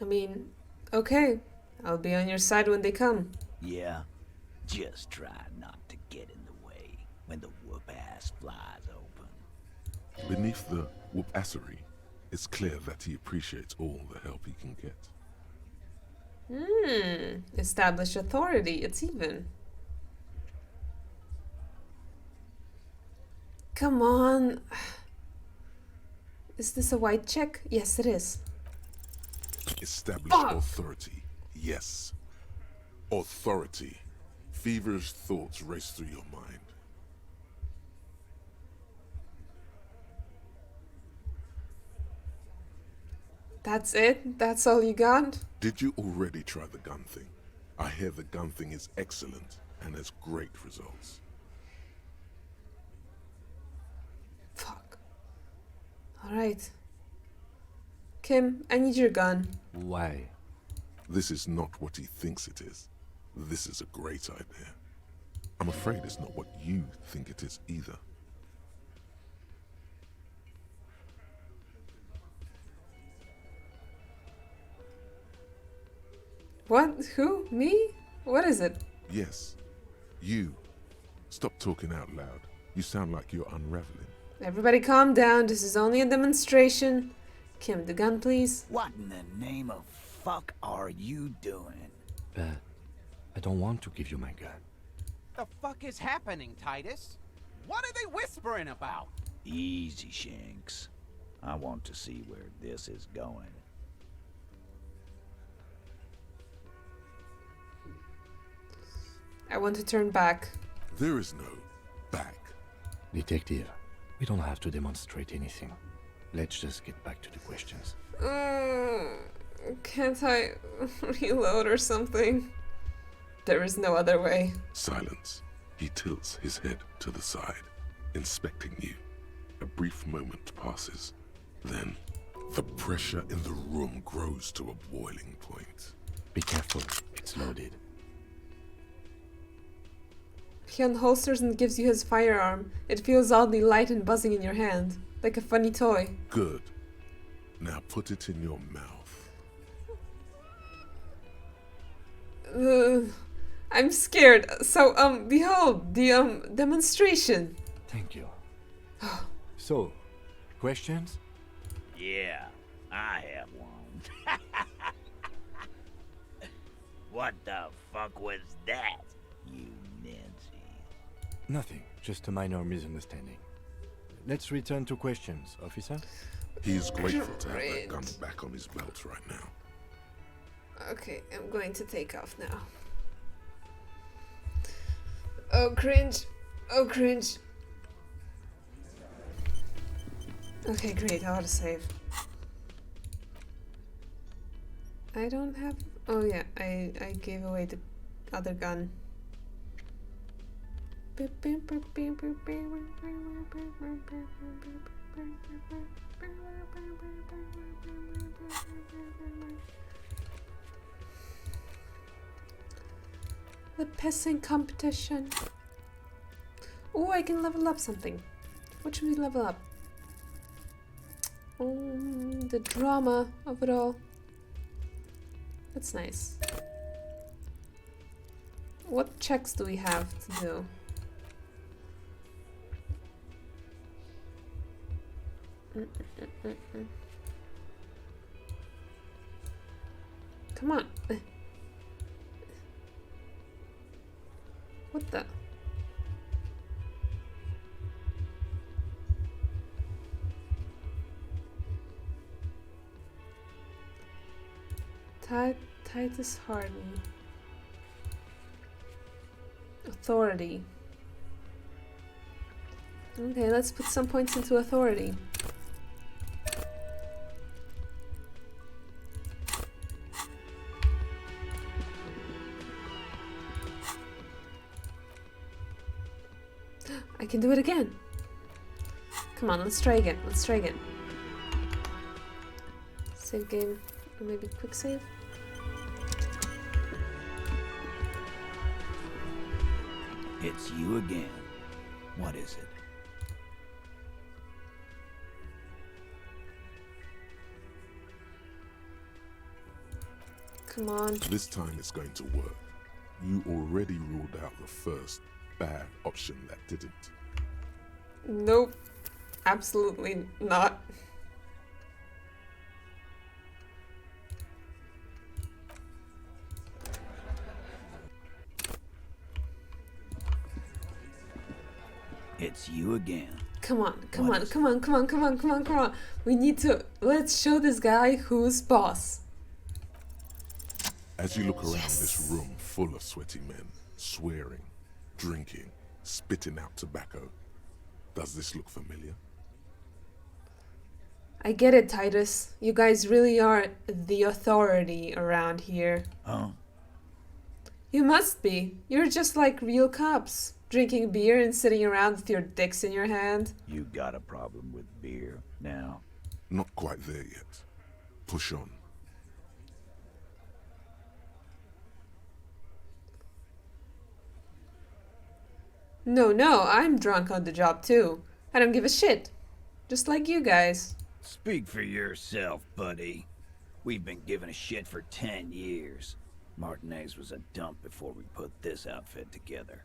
I mean, okay. I'll be on your side when they come. Yeah? Just try not to get in the way when the whoop-ass flies open. Beneath the whoop-assery, it's clear that he appreciates all the help he can get. Established authority. It's even. Come on. Is this a white check? Yes, it is. Established authority. Yes. Authority. Feverish thoughts race through your mind. That's it? That's all you got? Did you already try the gun thing? I hear the gun thing is excellent and has great results. Fuck. Alright. Kim, I need your gun. Why? This is not what he thinks it is. This is a great idea. I'm afraid it's not what you think it is either. What? Who? Me? What is it? Yes. You. Stop talking out loud. You sound like you're unraveling. Everybody calm down. This is only a demonstration. Kim, the gun, please. What in the name of fuck are you doing? I don't want to give you my gun. The fuck is happening, Titus? What are they whispering about? Easy, Shanks. I want to see where this is going. I want to turn back. There is no back. Detective, we don't have to demonstrate anything. Let's just get back to the questions. Can't I reload or something? There is no other way. Silence. He tilts his head to the side, inspecting you. A brief moment passes. Then, the pressure in the room grows to a boiling point. Be careful, it's loaded. He unholsters and gives you his firearm. It feels oddly light and buzzing in your hand, like a funny toy. Good. Now put it in your mouth. I'm scared. So, behold, the, demonstration. Thank you. So, questions? Yeah, I have one. What the fuck was that, you Nancy? Nothing, just a minor misunderstanding. Let's return to questions, officer. He is grateful to have that gun back on his belt right now. Okay, I'm going to take off now. Oh, cringe. Oh, cringe. Okay, great. I ought to save. I don't have... Oh, yeah. I gave away the other gun. The pissing competition. Oh, I can level up something. What should we level up? The drama of it all. That's nice. What checks do we have to do? Come on. What the? Titus Harden. Authority. Okay, let's put some points into authority. I can do it again. Come on, let's try again. Let's try again. Save game, or maybe quick save. It's you again. What is it? Come on. This time it's going to work. You already ruled out the first bad option that didn't. Nope. Absolutely not. It's you again. Come on, come on, come on, come on, come on, come on, come on. We need to... Let's show this guy who's boss. As you look around this room full of sweaty men, swearing, drinking, spitting out tobacco, does this look familiar? I get it, Titus. You guys really are the authority around here. Huh? You must be. You're just like real cops. Drinking beer and sitting around with your dicks in your hand. You got a problem with beer now? Not quite there yet. Push on. No, I'm drunk on the job too. I don't give a shit. Just like you guys. Speak for yourself, buddy. We've been giving a shit for 10 years. Martinez was a dump before we put this outfit together.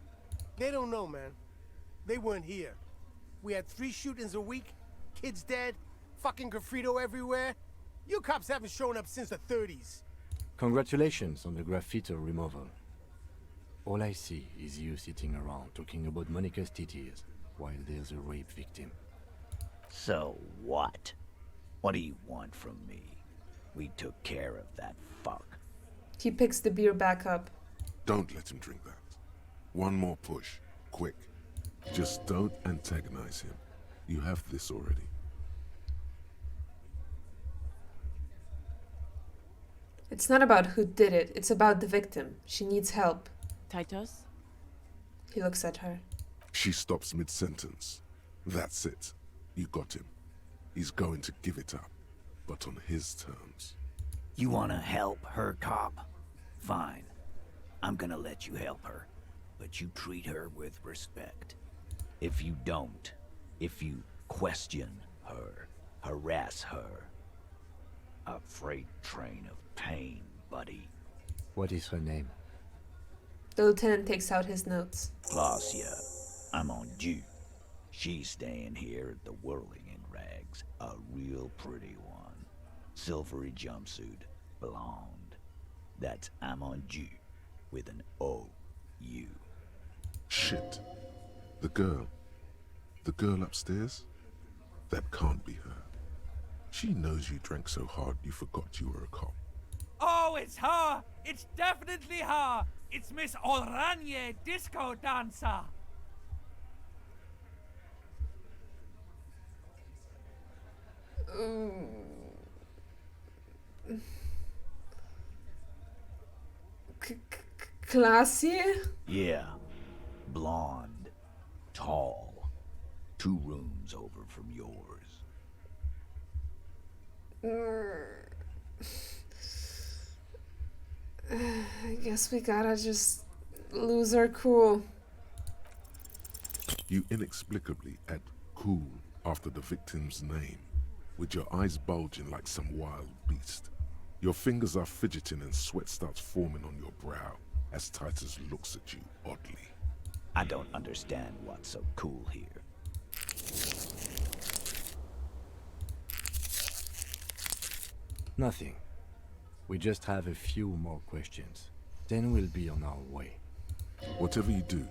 They don't know, man. They weren't here. We had 3 shootings a week, kids dead, fucking graffito everywhere. You cops haven't shown up since the 30s. Congratulations on the graffito removal. All I see is you sitting around talking about Monica's titties while there's a rape victim. So what? What do you want from me? We took care of that fuck. He picks the beer back up. Don't let him drink that. One more push. Quick. Just don't antagonize him. You have this already. It's not about who did it. It's about the victim. She needs help. Titus? He looks at her. She stops mid-sentence. That's it. You got him. He's going to give it up, but on his terms. You wanna help her, cop? Fine. I'm gonna let you help her, but you treat her with respect. If you don't, if you question her, harass her, a freight train of pain, buddy. What is her name? The lieutenant takes out his notes. Claudia, I'm on due. She's staying here at the Whirling in Rags, a real pretty one. Silvery jumpsuit, blonde. That's I'm on due, with an O-U. Shit. The girl upstairs? That can't be her. She knows you drank so hard you forgot you were a cop. Oh, it's her! It's definitely her! It's Miss Oranje, disco dancer! Classy? Yeah. Blonde. Tall. 2 rooms over from yours. I guess we gotta just lose our cool. You inexplicably add cool after the victim's name, with your eyes bulging like some wild beast. Your fingers are fidgeting and sweat starts forming on your brow. as Titus looks at you oddly. I don't understand what's so cool here. Nothing. We just have a few more questions. Then we'll be on our way. Whatever you do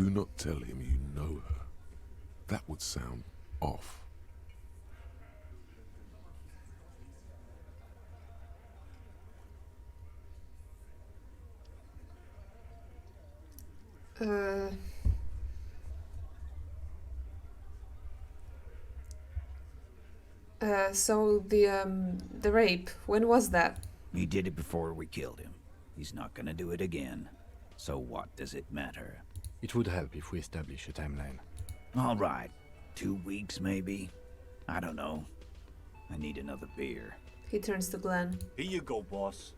not tell him you know her. That would sound off. So the rape, when was that? He did it before we killed him. He's not gonna do it again. So what does it matter? It would help if we establish a timeline. All right. 2 weeks, maybe? I don't know. I need another beer. He turns to Glenn. Here you go, boss.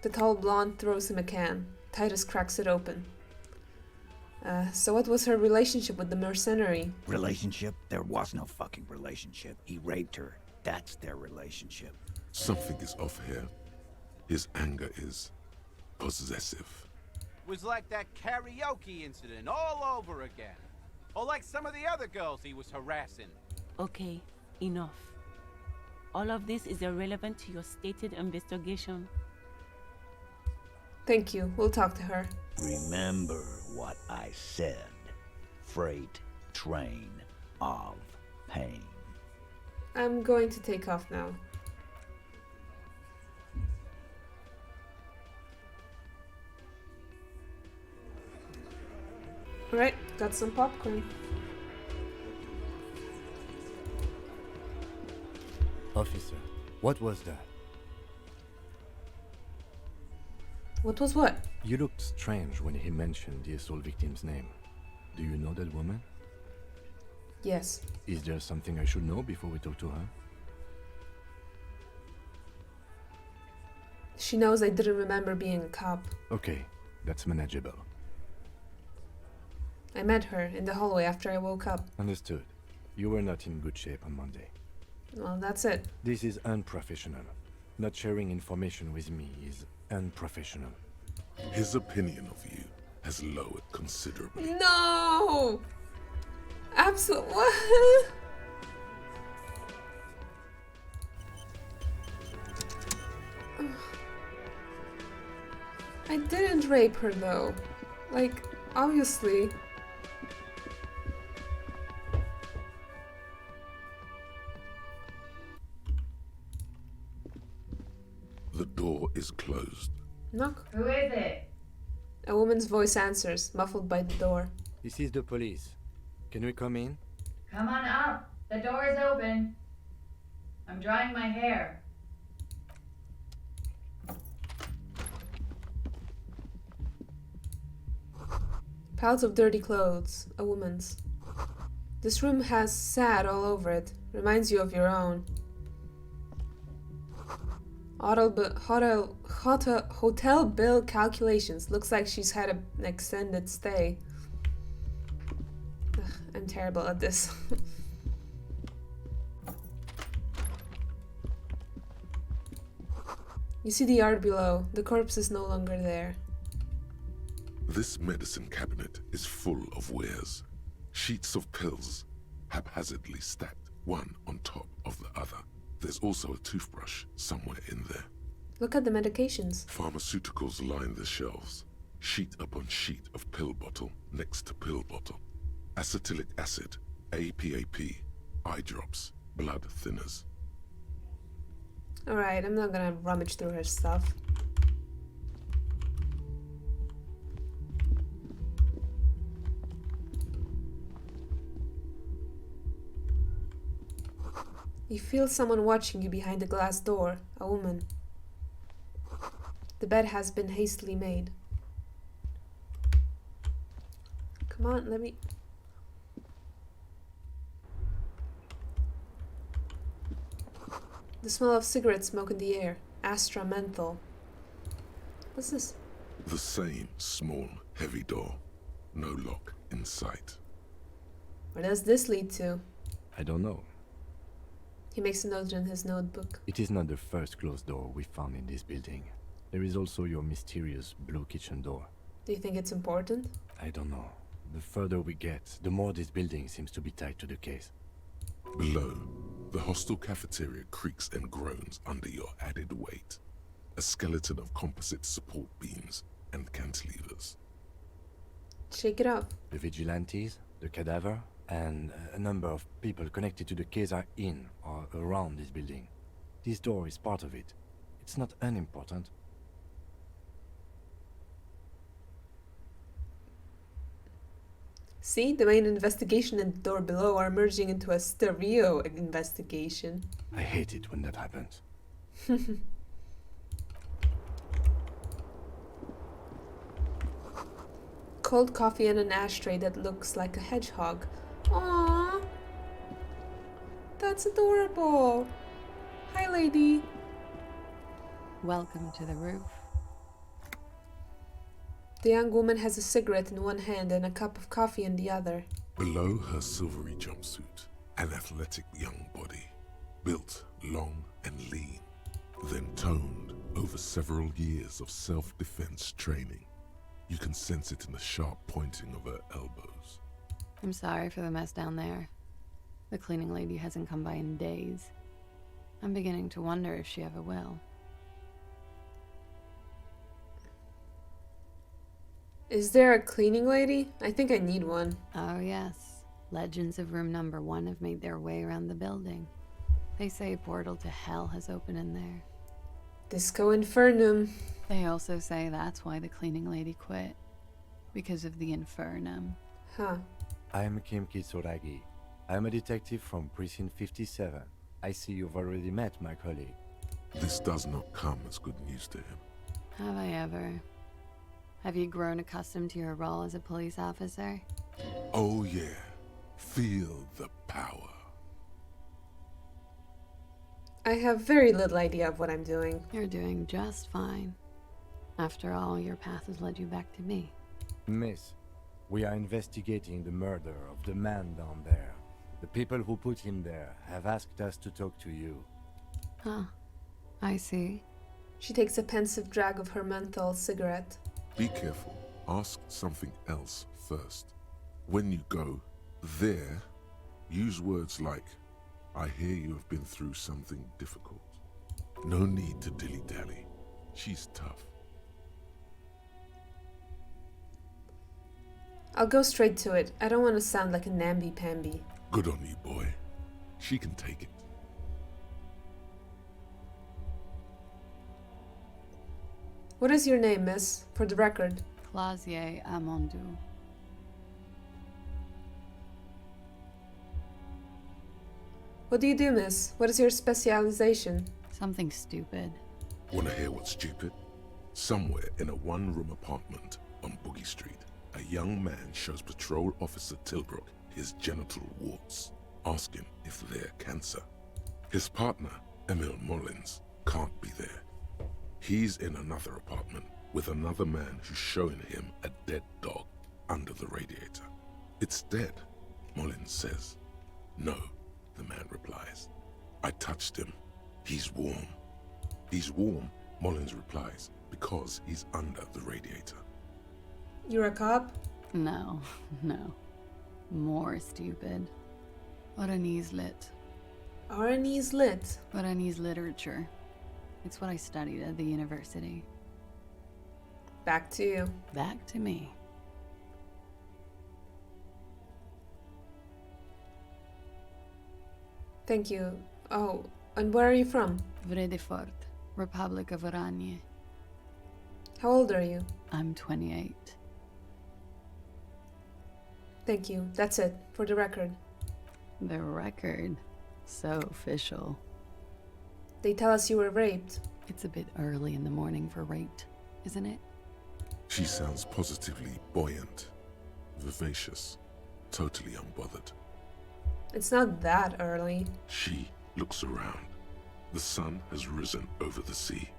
The tall blonde throws him a can. Titus cracks it open. So what was her relationship with the mercenary? Relationship? There was no fucking relationship. He raped her. That's their relationship. Something is off here. His anger is possessive. Was like that karaoke incident all over again. Or like some of the other girls he was harassing. Okay, enough. All of this is irrelevant to your stated investigation. Thank you. We'll talk to her. Remember what I said. Freight train of pain. I'm going to take off now. Alright, got some popcorn. Officer, what was that? What was what? You looked strange when he mentioned the assault victim's name. Do you know that woman? Yes. Is there something I should know before we talk to her? She knows I didn't remember being a cop. Okay, that's manageable. I met her in the hallway after I woke up. Understood. You were not in good shape on Monday. Well, that's it. This is unprofessional. Not sharing information with me is unprofessional. His opinion of you has lowered considerably. No! Absolutely. I didn't rape her though. Like, obviously. The door is closed. Knock. Who is it? A woman's voice answers, muffled by the door. This is the police. Can we come in? Come on up. The door is open. I'm drying my hair. Piles of dirty clothes. A woman's. This room has sad all over it. Reminds you of your own. Hotel bill calculations. Looks like she's had an extended stay. Ugh, I'm terrible at this. You see the yard below. The corpse is no longer there. This medicine cabinet is full of wares. Sheets of pills, haphazardly stacked, one on top of the other. There's also a toothbrush somewhere in there. Look at the medications. Pharmaceuticals line the shelves. Sheet upon sheet of pill bottle next to pill bottle. Acetylic acid, APAP, eye drops, blood thinners. Alright, I'm not gonna rummage through her stuff. You feel someone watching you behind the glass door, a woman. The bed has been hastily made. Come on, let me... The smell of cigarette smoke in the air. Astra menthol. What's this? The same small, heavy door. No lock in sight. Where does this lead to? I don't know. He makes a note in his notebook. It is not the first closed door we found in this building. There is also your mysterious blue kitchen door. Do you think it's important? I don't know. The further we get, the more this building seems to be tied to the case. Below, the hostel cafeteria creaks and groans under your added weight. A skeleton of composite support beams and cantilevers. Shake it up. The vigilantes, the cadaver, and a number of people connected to the case are in or around this building. This door is part of it. It's not unimportant. See, the main investigation and the door below are merging into a stereo investigation. I hate it when that happens. Cold coffee and an ashtray that looks like a hedgehog. Aww. That's adorable. Hi, lady. Welcome to the roof. The young woman has a cigarette in one hand and a cup of coffee in the other. Below her silvery jumpsuit, an athletic young body, built long and lean, then toned over several years of self-defense training. You can sense it in the sharp pointing of her elbows. I'm sorry for the mess down there. The cleaning lady hasn't come by in days. I'm beginning to wonder if she ever will. Is there a cleaning lady? I think I need one. Oh yes. Legends of room number 1 have made their way around the building. They say a portal to hell has opened in there. Disco Infernum. They also say that's why the cleaning lady quit. Because of the Infernum. Huh. I am Kim Kitsuragi. I am a detective from Precinct 57. I see you've already met my colleague. This does not come as good news to him. Have I ever? Have you grown accustomed to your role as a police officer? Oh yeah. Feel the power. I have very little idea of what I'm doing. You're doing just fine. After all, your path has led you back to me. Miss, we are investigating the murder of the man down there. The people who put him there have asked us to talk to you. Huh. I see. She takes a pensive drag of her menthol cigarette. Be careful. Ask something else first. When you go there, use words like, I hear you have been through something difficult. No need to dilly-dally. She's tough. I'll go straight to it. I don't want to sound like a namby-pamby. Good on you, boy. She can take it. What is your name, miss? For the record. Clausier Amondou. What do you do, miss? What is your specialization? Something stupid. Wanna hear what's stupid? Somewhere in a one-room apartment on Boogie Street, a young man shows Patrol Officer Tilbrook his genital warts, asking if they're cancer. His partner, Emil Mullins, can't be there. He's in another apartment with another man who's showing him a dead dog under the radiator. It's dead, Mullins says. No, the man replies. I touched him. He's warm. He's warm, Mullins replies, because he's under the radiator. You're a cop? No, no. More stupid. Oranese lit. Oranese lit? Oranese literature. It's what I studied at the university. Back to you. Back to me. Thank you. Oh, and where are you from? Vredefort, Republic of Oranje. How old are you? I'm 28. Thank you. That's it, for the record. The record? So official. They tell us you were raped. It's a bit early in the morning for rape, isn't it? She sounds positively buoyant, vivacious, totally unbothered. It's not that early. She looks around. The sun has risen over the sea.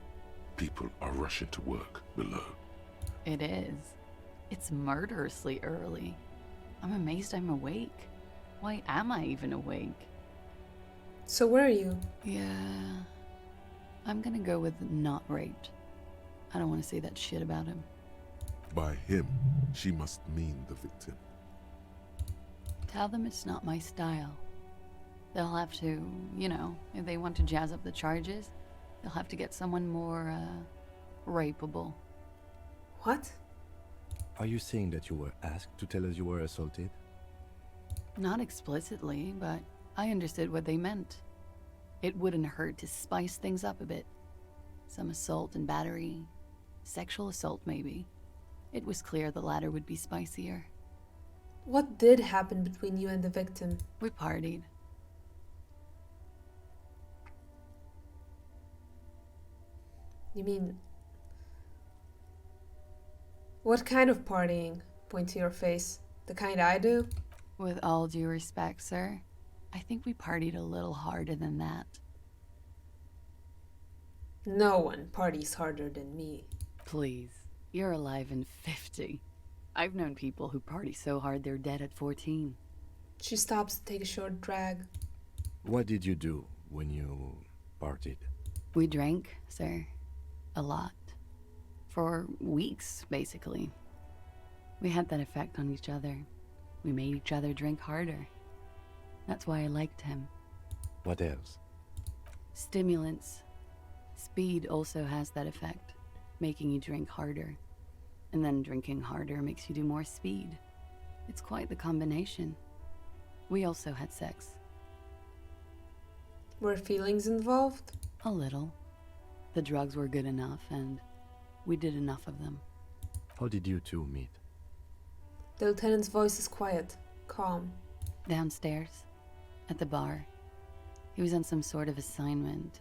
People are rushing to work below. It is. It's murderously early. I'm amazed I'm awake. Why am I even awake? So where are you? Yeah. I'm gonna go with not raped. I don't want to say that shit about him. By him, she must mean the victim. Tell them it's not my style. They'll have to, you know, if they want to jazz up the charges, they'll have to get someone more, rapeable. What? Are you saying that you were asked to tell us you were assaulted? Not explicitly, but I understood what they meant. It wouldn't hurt to spice things up a bit. Some assault and battery. Sexual assault, maybe. It was clear the latter would be spicier. What did happen between you and the victim? We partied. You mean... What kind of partying? Point to your face. The kind I do? With all due respect, sir, I think we partied a little harder than that. No one parties harder than me. Please, you're alive in 50. I've known people who party so hard they're dead at 14. She stops to take a short drag. What did you do when you partied? We drank, sir. A lot. For weeks, basically. We had that effect on each other. We made each other drink harder. That's why I liked him. What else? Stimulants. Speed also has that effect, making you drink harder. And then drinking harder makes you do more speed. It's quite the combination. We also had sex. Were feelings involved? A little. The drugs were good enough, and we did enough of them. How did you two meet? The lieutenant's voice is quiet, calm. Downstairs, at the bar. He was on some sort of assignment,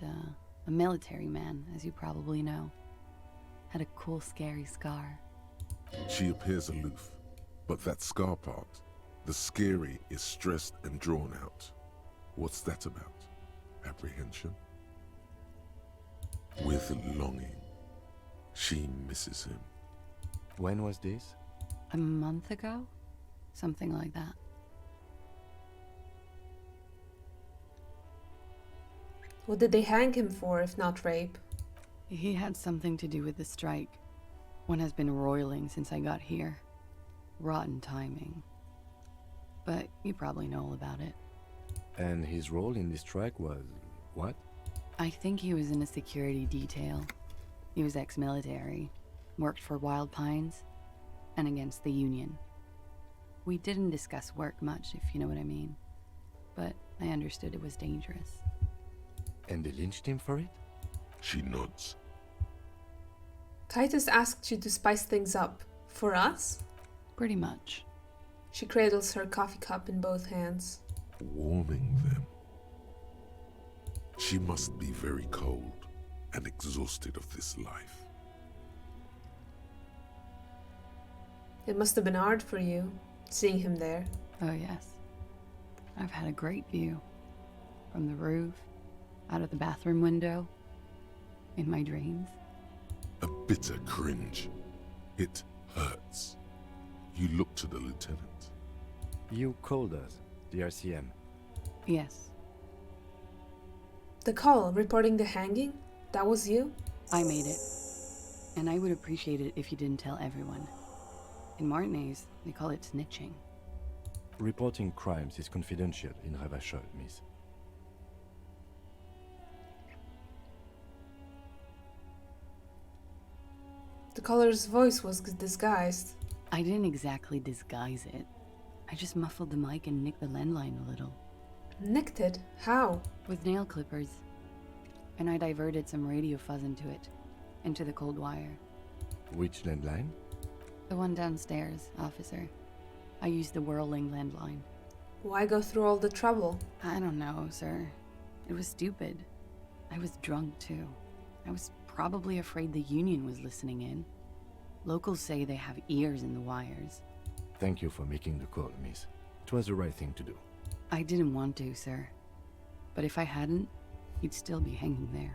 a military man, as you probably know. Had a cool, scary scar. She appears aloof, but that scar part, the scary, is stressed and drawn out. What's that about? Apprehension? With longing, she misses him. When was this? A month ago? Something like that. What did they hang him for, if not rape? He had something to do with the strike. One has been roiling since I got here. Rotten timing. But you probably know all about it. And his role in this strike was what? I think he was in a security detail. He was ex-military, worked for Wild Pines, and against the Union. We didn't discuss work much, if you know what I mean. But I understood it was dangerous. And they lynched him for it? She nods. Titus asked you to spice things up. For us? Pretty much. She cradles her coffee cup in both hands. Warming them. She must be very cold and exhausted of this life. It must have been hard for you, seeing him there. Oh yes. I've had a great view. From the roof, out of the bathroom window, in my dreams. A bitter cringe. It hurts. You look to the lieutenant. You called us, the RCM. Yes. The call reporting the hanging? That was you? I made it. And I would appreciate it if you didn't tell everyone. In Martinez, they call it snitching. Reporting crimes is confidential in Ravachol, miss. The caller's voice was disguised. I didn't exactly disguise it. I just muffled the mic and nicked the landline a little. Nicked it? How? With nail clippers. And I diverted some radio fuzz into it. Into the cold wire. Which landline? The one downstairs, officer. I used the whirling landline. Why go through all the trouble? I don't know, sir. It was stupid. I was drunk, too. I was probably afraid the Union was listening in. Locals say they have ears in the wires. Thank you for making the call, miss. It was the right thing to do. I didn't want to, sir. But if I hadn't, he'd still be hanging there.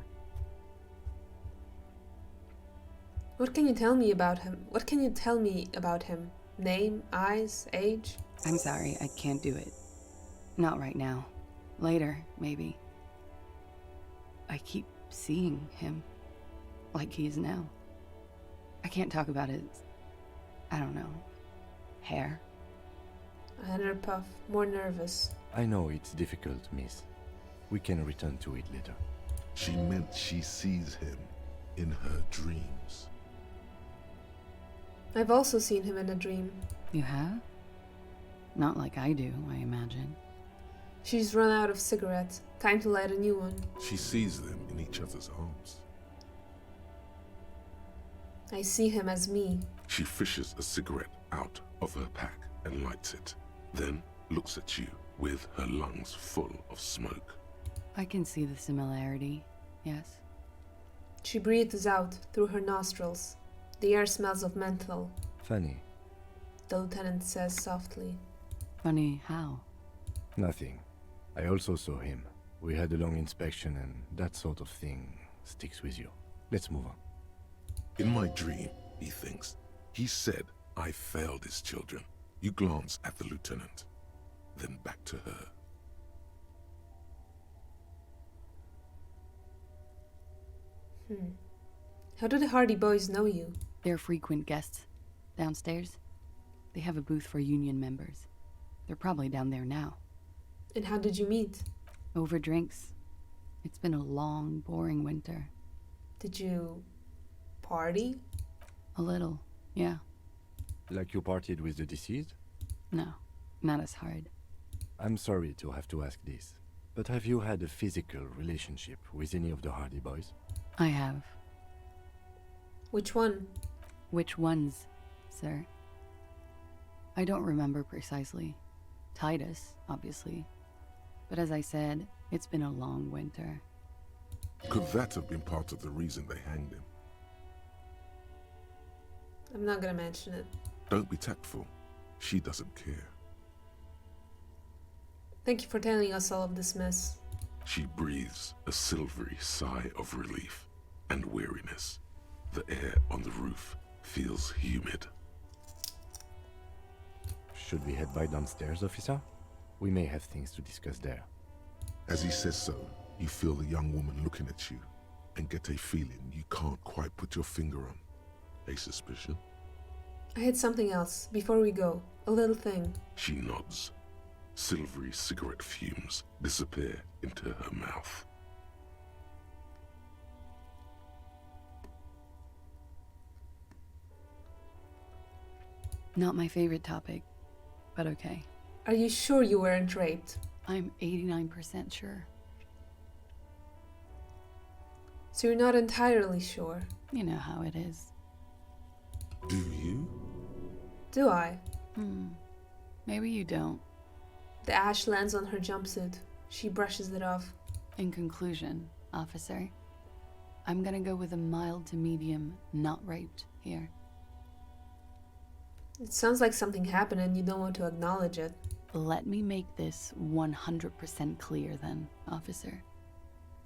What can you tell me about him? What can you tell me about him? Name, eyes, age? I'm sorry, I can't do it. Not right now. Later, maybe. I keep seeing him. Like he is now. I can't talk about his, I don't know, hair. Another puff, more nervous. I know it's difficult, miss. We can return to it later. She meant she sees him in her dreams. I've also seen him in a dream. You have? Not like I do, I imagine. She's run out of cigarettes. Time to light a new one. She sees them in each other's arms. I see him as me. She fishes a cigarette out of her pack and lights it, then looks at you with her lungs full of smoke. I can see the similarity, yes. She breathes out through her nostrils. The air smells of menthol, Funny. the lieutenant says softly. Funny how? Nothing. I also saw him. We had a long inspection and that sort of thing sticks with you. Let's move on. In my dream, he thinks, he said I failed his children. You glance at the lieutenant, then back to her. How do the Hardy Boys know you? They're frequent guests. Downstairs, they have a booth for union members. They're probably down there now. And how did you meet? Over drinks. It's been a long, boring winter. Did you party? A little, yeah. Like you partied with the deceased? No, not as hard. I'm sorry to have to ask this, but have you had a physical relationship with any of the Hardy Boys? I have. Which one? Which ones, sir? I don't remember precisely. Titus, obviously. But as I said, it's been a long winter. Could that have been part of the reason they hanged him? I'm not gonna mention it. Don't be tactful. She doesn't care. Thank you for telling us all of this mess. She breathes a silvery sigh of relief and weariness. The air on the roof feels humid. Should we head by downstairs, officer? We may have things to discuss there. As he says so, you feel the young woman looking at you and get a feeling you can't quite put your finger on. A suspicion? I had something else before we go. A little thing. She nods. Silvery cigarette fumes disappear into her mouth. Not my favorite topic, but okay. Are you sure you weren't raped? I'm 89% sure. So you're not entirely sure? You know how it is. Do you? Do I? Maybe you don't. The ash lands on her jumpsuit. She brushes it off. In conclusion, officer, I'm gonna go with a mild to medium, not raped here. It sounds like something happened and you don't want to acknowledge it. Let me make this 100% clear then, officer.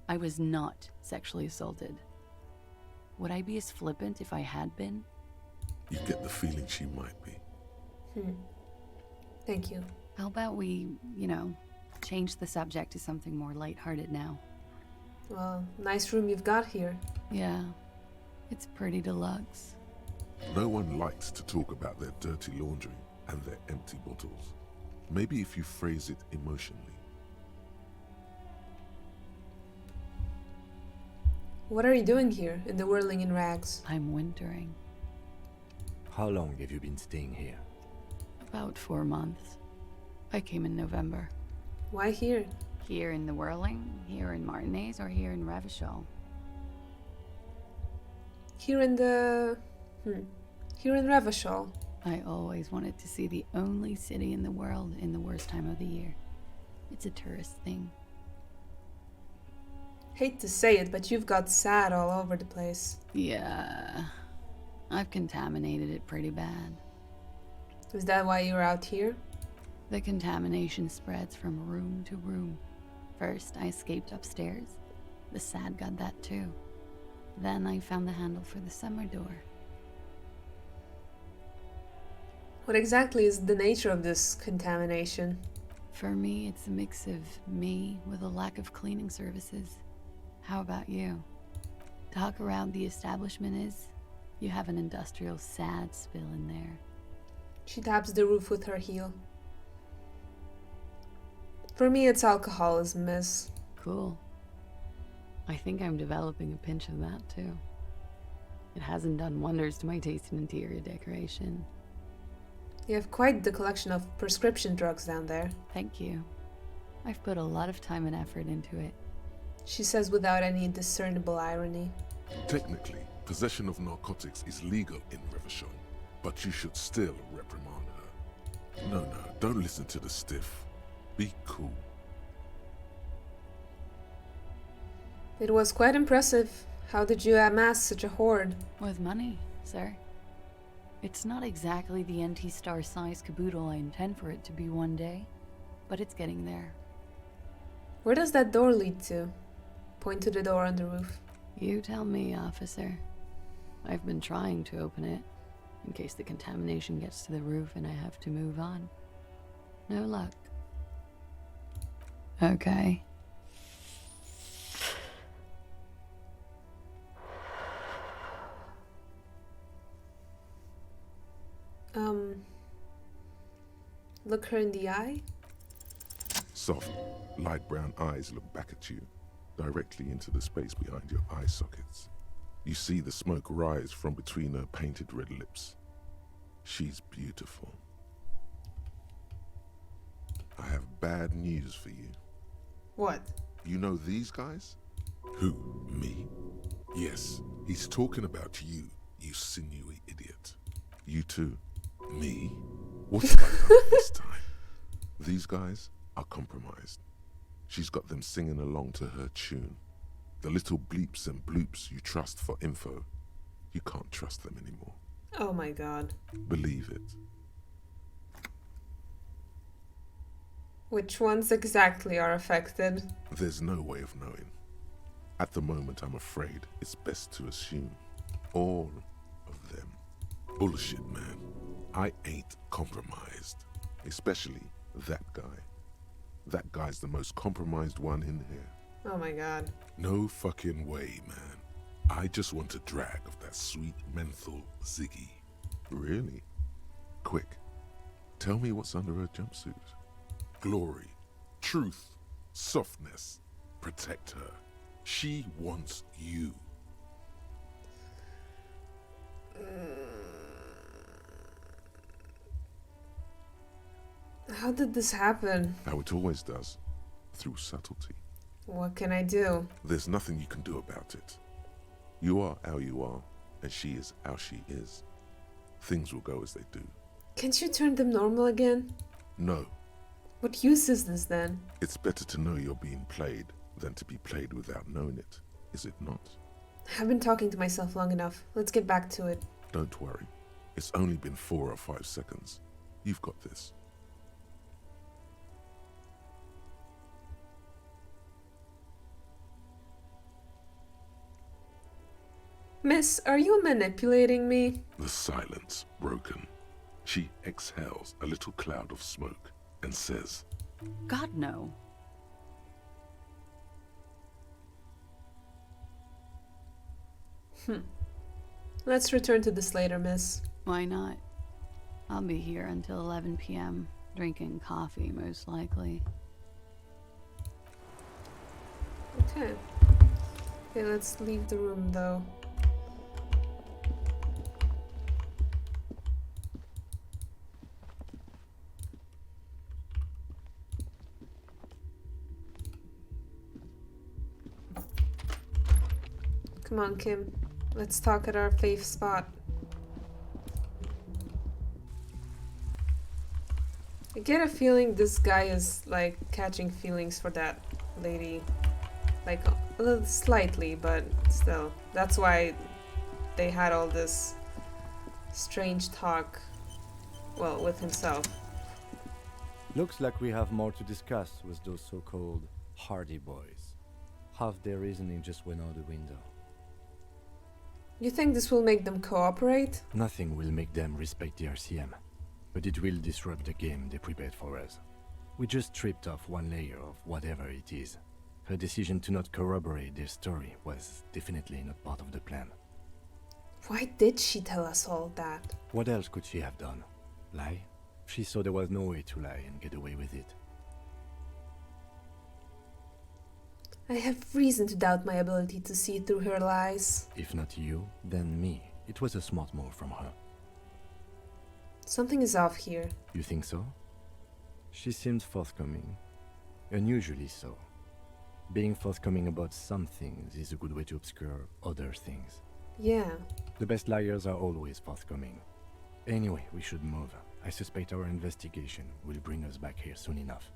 I was not sexually assaulted. Would I be as flippant if I had been? You get the feeling she might be. Thank you. How about we, change the subject to something more lighthearted now? Well, nice room you've got here. Yeah, it's pretty deluxe. No one likes to talk about their dirty laundry and their empty bottles. Maybe if you phrase it emotionally. What are you doing here in the whirling in rags? I'm wintering. How long have you been staying here? About 4 months. I came in November. Why here? Here in the Whirling, here in Martinez, or here in Revachol? Here in the... Here in Revachol. I always wanted to see the only city in the world in the worst time of the year. It's a tourist thing. Hate to say it, but you've got sad all over the place. Yeah, I've contaminated it pretty bad. Is that why you're out here? The contamination spreads from room to room. First, I escaped upstairs. The sad got that too. Then I found the handle for the summer door. What exactly is the nature of this contamination? For me, it's a mix of me with a lack of cleaning services. How about you? Talk around the establishment is You have an industrial sad spill in there. She taps the roof with her heel. For me, it's alcoholism, miss. Cool. I think I'm developing a pinch of that, too. It hasn't done wonders to my taste in interior decoration. You have quite the collection of prescription drugs down there. Thank you. I've put a lot of time and effort into it. She says without any discernible irony. Technically, possession of narcotics is legal in Revachol, but you should still reprimand her. No, don't listen to the stiff. Be cool. It was quite impressive. How did you amass such a hoard? With money, sir. It's not exactly the NT-star size caboodle I intend for it to be one day, but it's getting there. Where does that door lead to? Point to the door on the roof. You tell me, officer. I've been trying to open it, in case the contamination gets to the roof and I have to move on. No luck. Okay. Look her in the eye? Soft, light brown eyes look back at you, directly into the space behind your eye sockets. You see the smoke rise from between her painted red lips. She's beautiful. I have bad news for you. What? You know these guys? Who? Me? Yes, he's talking about you, you sinewy idiot. You too. Me? What have I done this time? These guys are compromised. She's got them singing along to her tune. The little bleeps and bloops you trust for info, you can't trust them anymore. Oh my god. Believe it. Which ones exactly are affected? There's no way of knowing. At the moment, I'm afraid it's best to assume all of them. Bullshit, man. I ain't compromised. Especially that guy. That guy's the most compromised one in here. Oh my god. No fucking way, man. I just want a drag of that sweet menthol Ziggy. Really? Quick. Tell me what's under her jumpsuit. Glory, truth, softness. Protect her. She wants you. How did this happen? How it always does. Through subtlety. What can I do? There's nothing you can do about it. You are how you are, and she is how she is. Things will go as they do. Can't you turn them normal again? No. What use is this then? It's better to know you're being played than to be played without knowing it, is it not? I've been talking to myself long enough. Let's get back to it. Don't worry. It's only been 4 or 5 seconds. You've got this. Miss, are you manipulating me? The silence broken. She exhales a little cloud of smoke and says, God, no. Let's return to this later, miss. Why not? I'll be here until 11 p.m., drinking coffee, most likely. Okay. Okay, let's leave the room, though. Come on, Kim. Let's talk at our fave spot. I get a feeling this guy is, like, catching feelings for that lady. Like, a little slightly, but still. That's why they had all this strange talk, well, with himself. Looks like we have more to discuss with those so-called Hardy boys. Half their reasoning just went out the window. You think this will make them cooperate? Nothing will make them respect the RCM, but it will disrupt the game they prepared for us. We just stripped off one layer of whatever it is. Her decision to not corroborate their story was definitely not part of the plan. Why did she tell us all that? What else could she have done? Lie? She saw there was no way to lie and get away with it. I have reason to doubt my ability to see through her lies. If not you, then me. It was a smart move from her. Something is off here. You think so? She seemed forthcoming. Unusually so. Being forthcoming about some things is a good way to obscure other things. Yeah. The best liars are always forthcoming. Anyway, we should move. I suspect our investigation will bring us back here soon enough.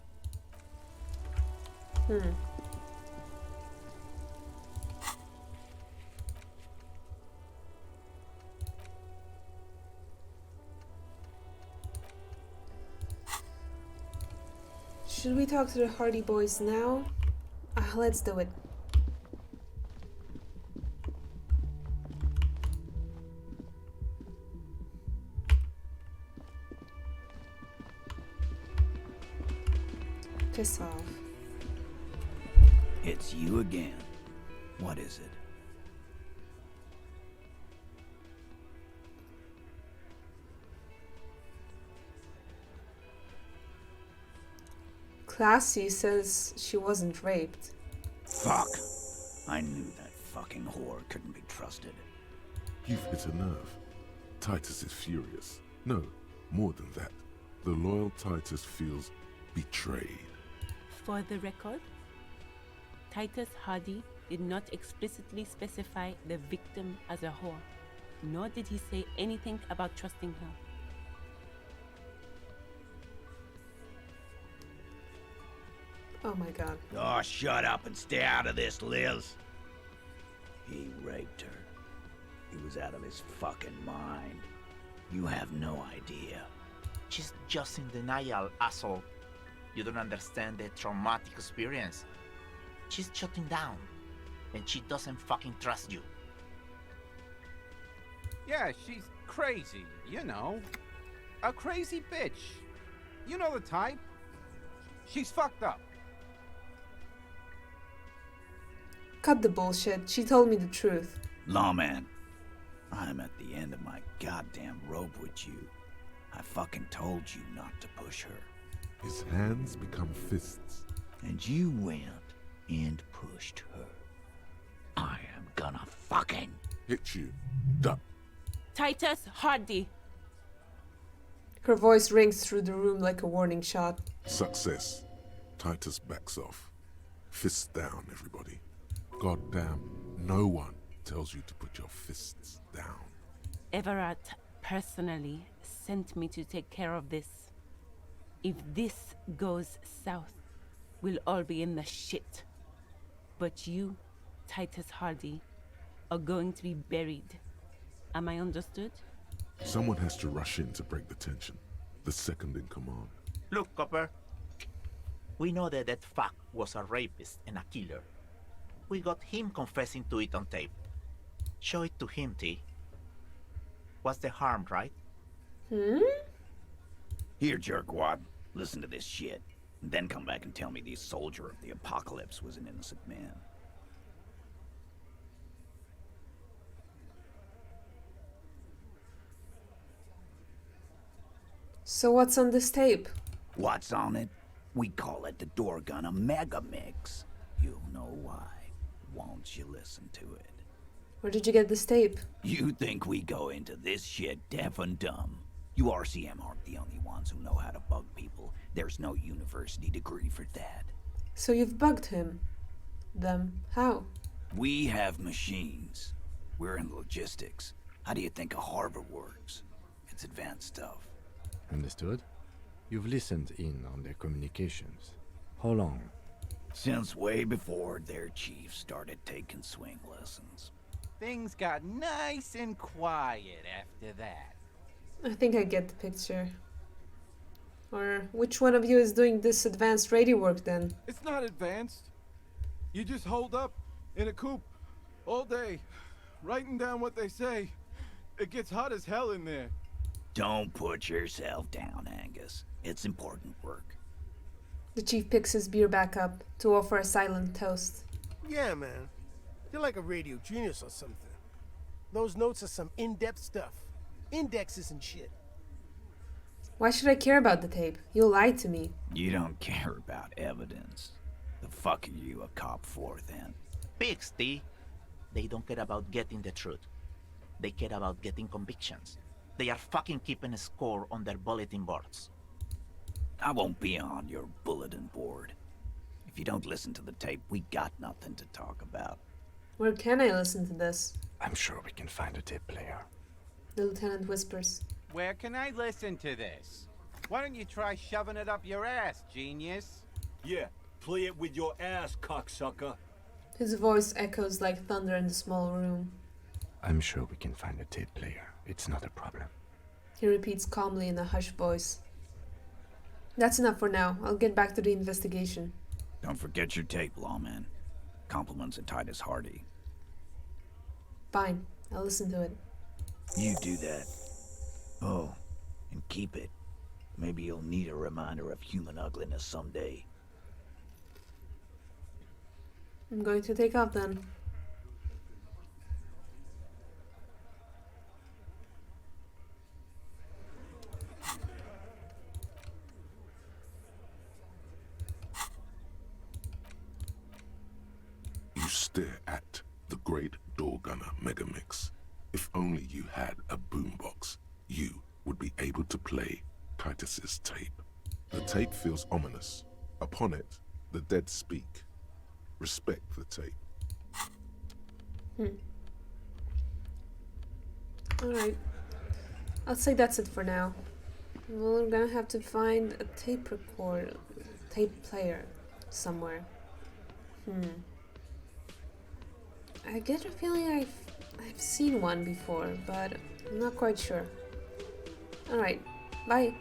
Should we talk to the Hardy Boys now? Let's do it. Piss off. It's you again. What is it? Classy says she wasn't raped. Fuck! I knew that fucking whore couldn't be trusted. You've hit a nerve. Titus is furious. No, more than that. The loyal Titus feels betrayed. For the record, Titus Hardy did not explicitly specify the victim as a whore, nor did he say anything about trusting her. Oh my god. Oh, shut up and stay out of this, Liz. He raped her. He was out of his fucking mind. You have no idea. She's just in denial, asshole. You don't understand the traumatic experience. She's shutting down, and she doesn't fucking trust you. Yeah, she's crazy, you know. A crazy bitch. You know the type. She's fucked up. Cut the bullshit. She told me the truth. Lawman, I'm at the end of my goddamn rope with you. I fucking told you not to push her. His hands become fists. And you went and pushed her. I am gonna fucking hit you. Duck. Titus Hardy. Her voice rings through the room like a warning shot. Success. Titus backs off. Fists down, everybody. Goddamn, no one tells you to put your fists down. Everett personally sent me to take care of this. If this goes south, we'll all be in the shit. But you, Titus Hardy, are going to be buried. Am I understood? Someone has to rush in to break the tension. The second in command. Look, Copper. We know that fuck was a rapist and a killer. We got him confessing to it on tape. Show it to him, T. What's the harm, right? Here, jerkwad. Listen to this shit. And then come back and tell me the soldier of the apocalypse was an innocent man. So what's on this tape? What's on it? We call it the Dorgun Mega Mix. You'll know why. Won't you listen to it? Where did you get this tape? You think we go into this shit deaf and dumb? You RCM aren't the only ones who know how to bug people. There's no university degree for that. So you've bugged him. Them. How? We have machines. We're in logistics. How do you think a harbor works? It's advanced stuff. Understood? You've listened in on their communications. How long? Since way before their chief started taking swing lessons. Things got nice and quiet after that. I think I get the picture. Or which one of you is doing this advanced radio work then? It's not advanced. You just hold up in a coop all day, writing down what they say. It gets hot as hell in there. Don't put yourself down, Angus. It's important work. The chief picks his beer back up to offer a silent toast. Yeah, man. You're like a radio genius or something. Those notes are some in-depth stuff. Indexes and shit. Why should I care about the tape? You lied to me. You don't care about evidence. The fuck are you a cop for, then? Pigs, T. They don't care about getting the truth. They care about getting convictions. They are fucking keeping a score on their bulletin boards. I won't be on your bulletin board. If you don't listen to the tape, we got nothing to talk about. Where can I listen to this? I'm sure we can find a tape player. The lieutenant whispers. Where can I listen to this? Why don't you try shoving it up your ass, genius? Yeah, play it with your ass, cocksucker. His voice echoes like thunder in the small room. I'm sure we can find a tape player. It's not a problem. He repeats calmly in a hushed voice. That's enough for now. I'll get back to the investigation. Don't forget your tape, lawman. Compliments of Titus Hardy. Fine. I'll listen to it. You do that. Oh, and keep it. Maybe you'll need a reminder of human ugliness someday. I'm going to take off then. You stare at the great door gunner Megamix. If only you had a boombox, you would be able to play Titus's tape. The tape feels ominous. Upon it, the dead speak. Respect the tape. Alright. I'll say that's it for now. We're gonna have to find a tape player somewhere. I get a feeling I've seen one before, but I'm not quite sure. Alright, bye.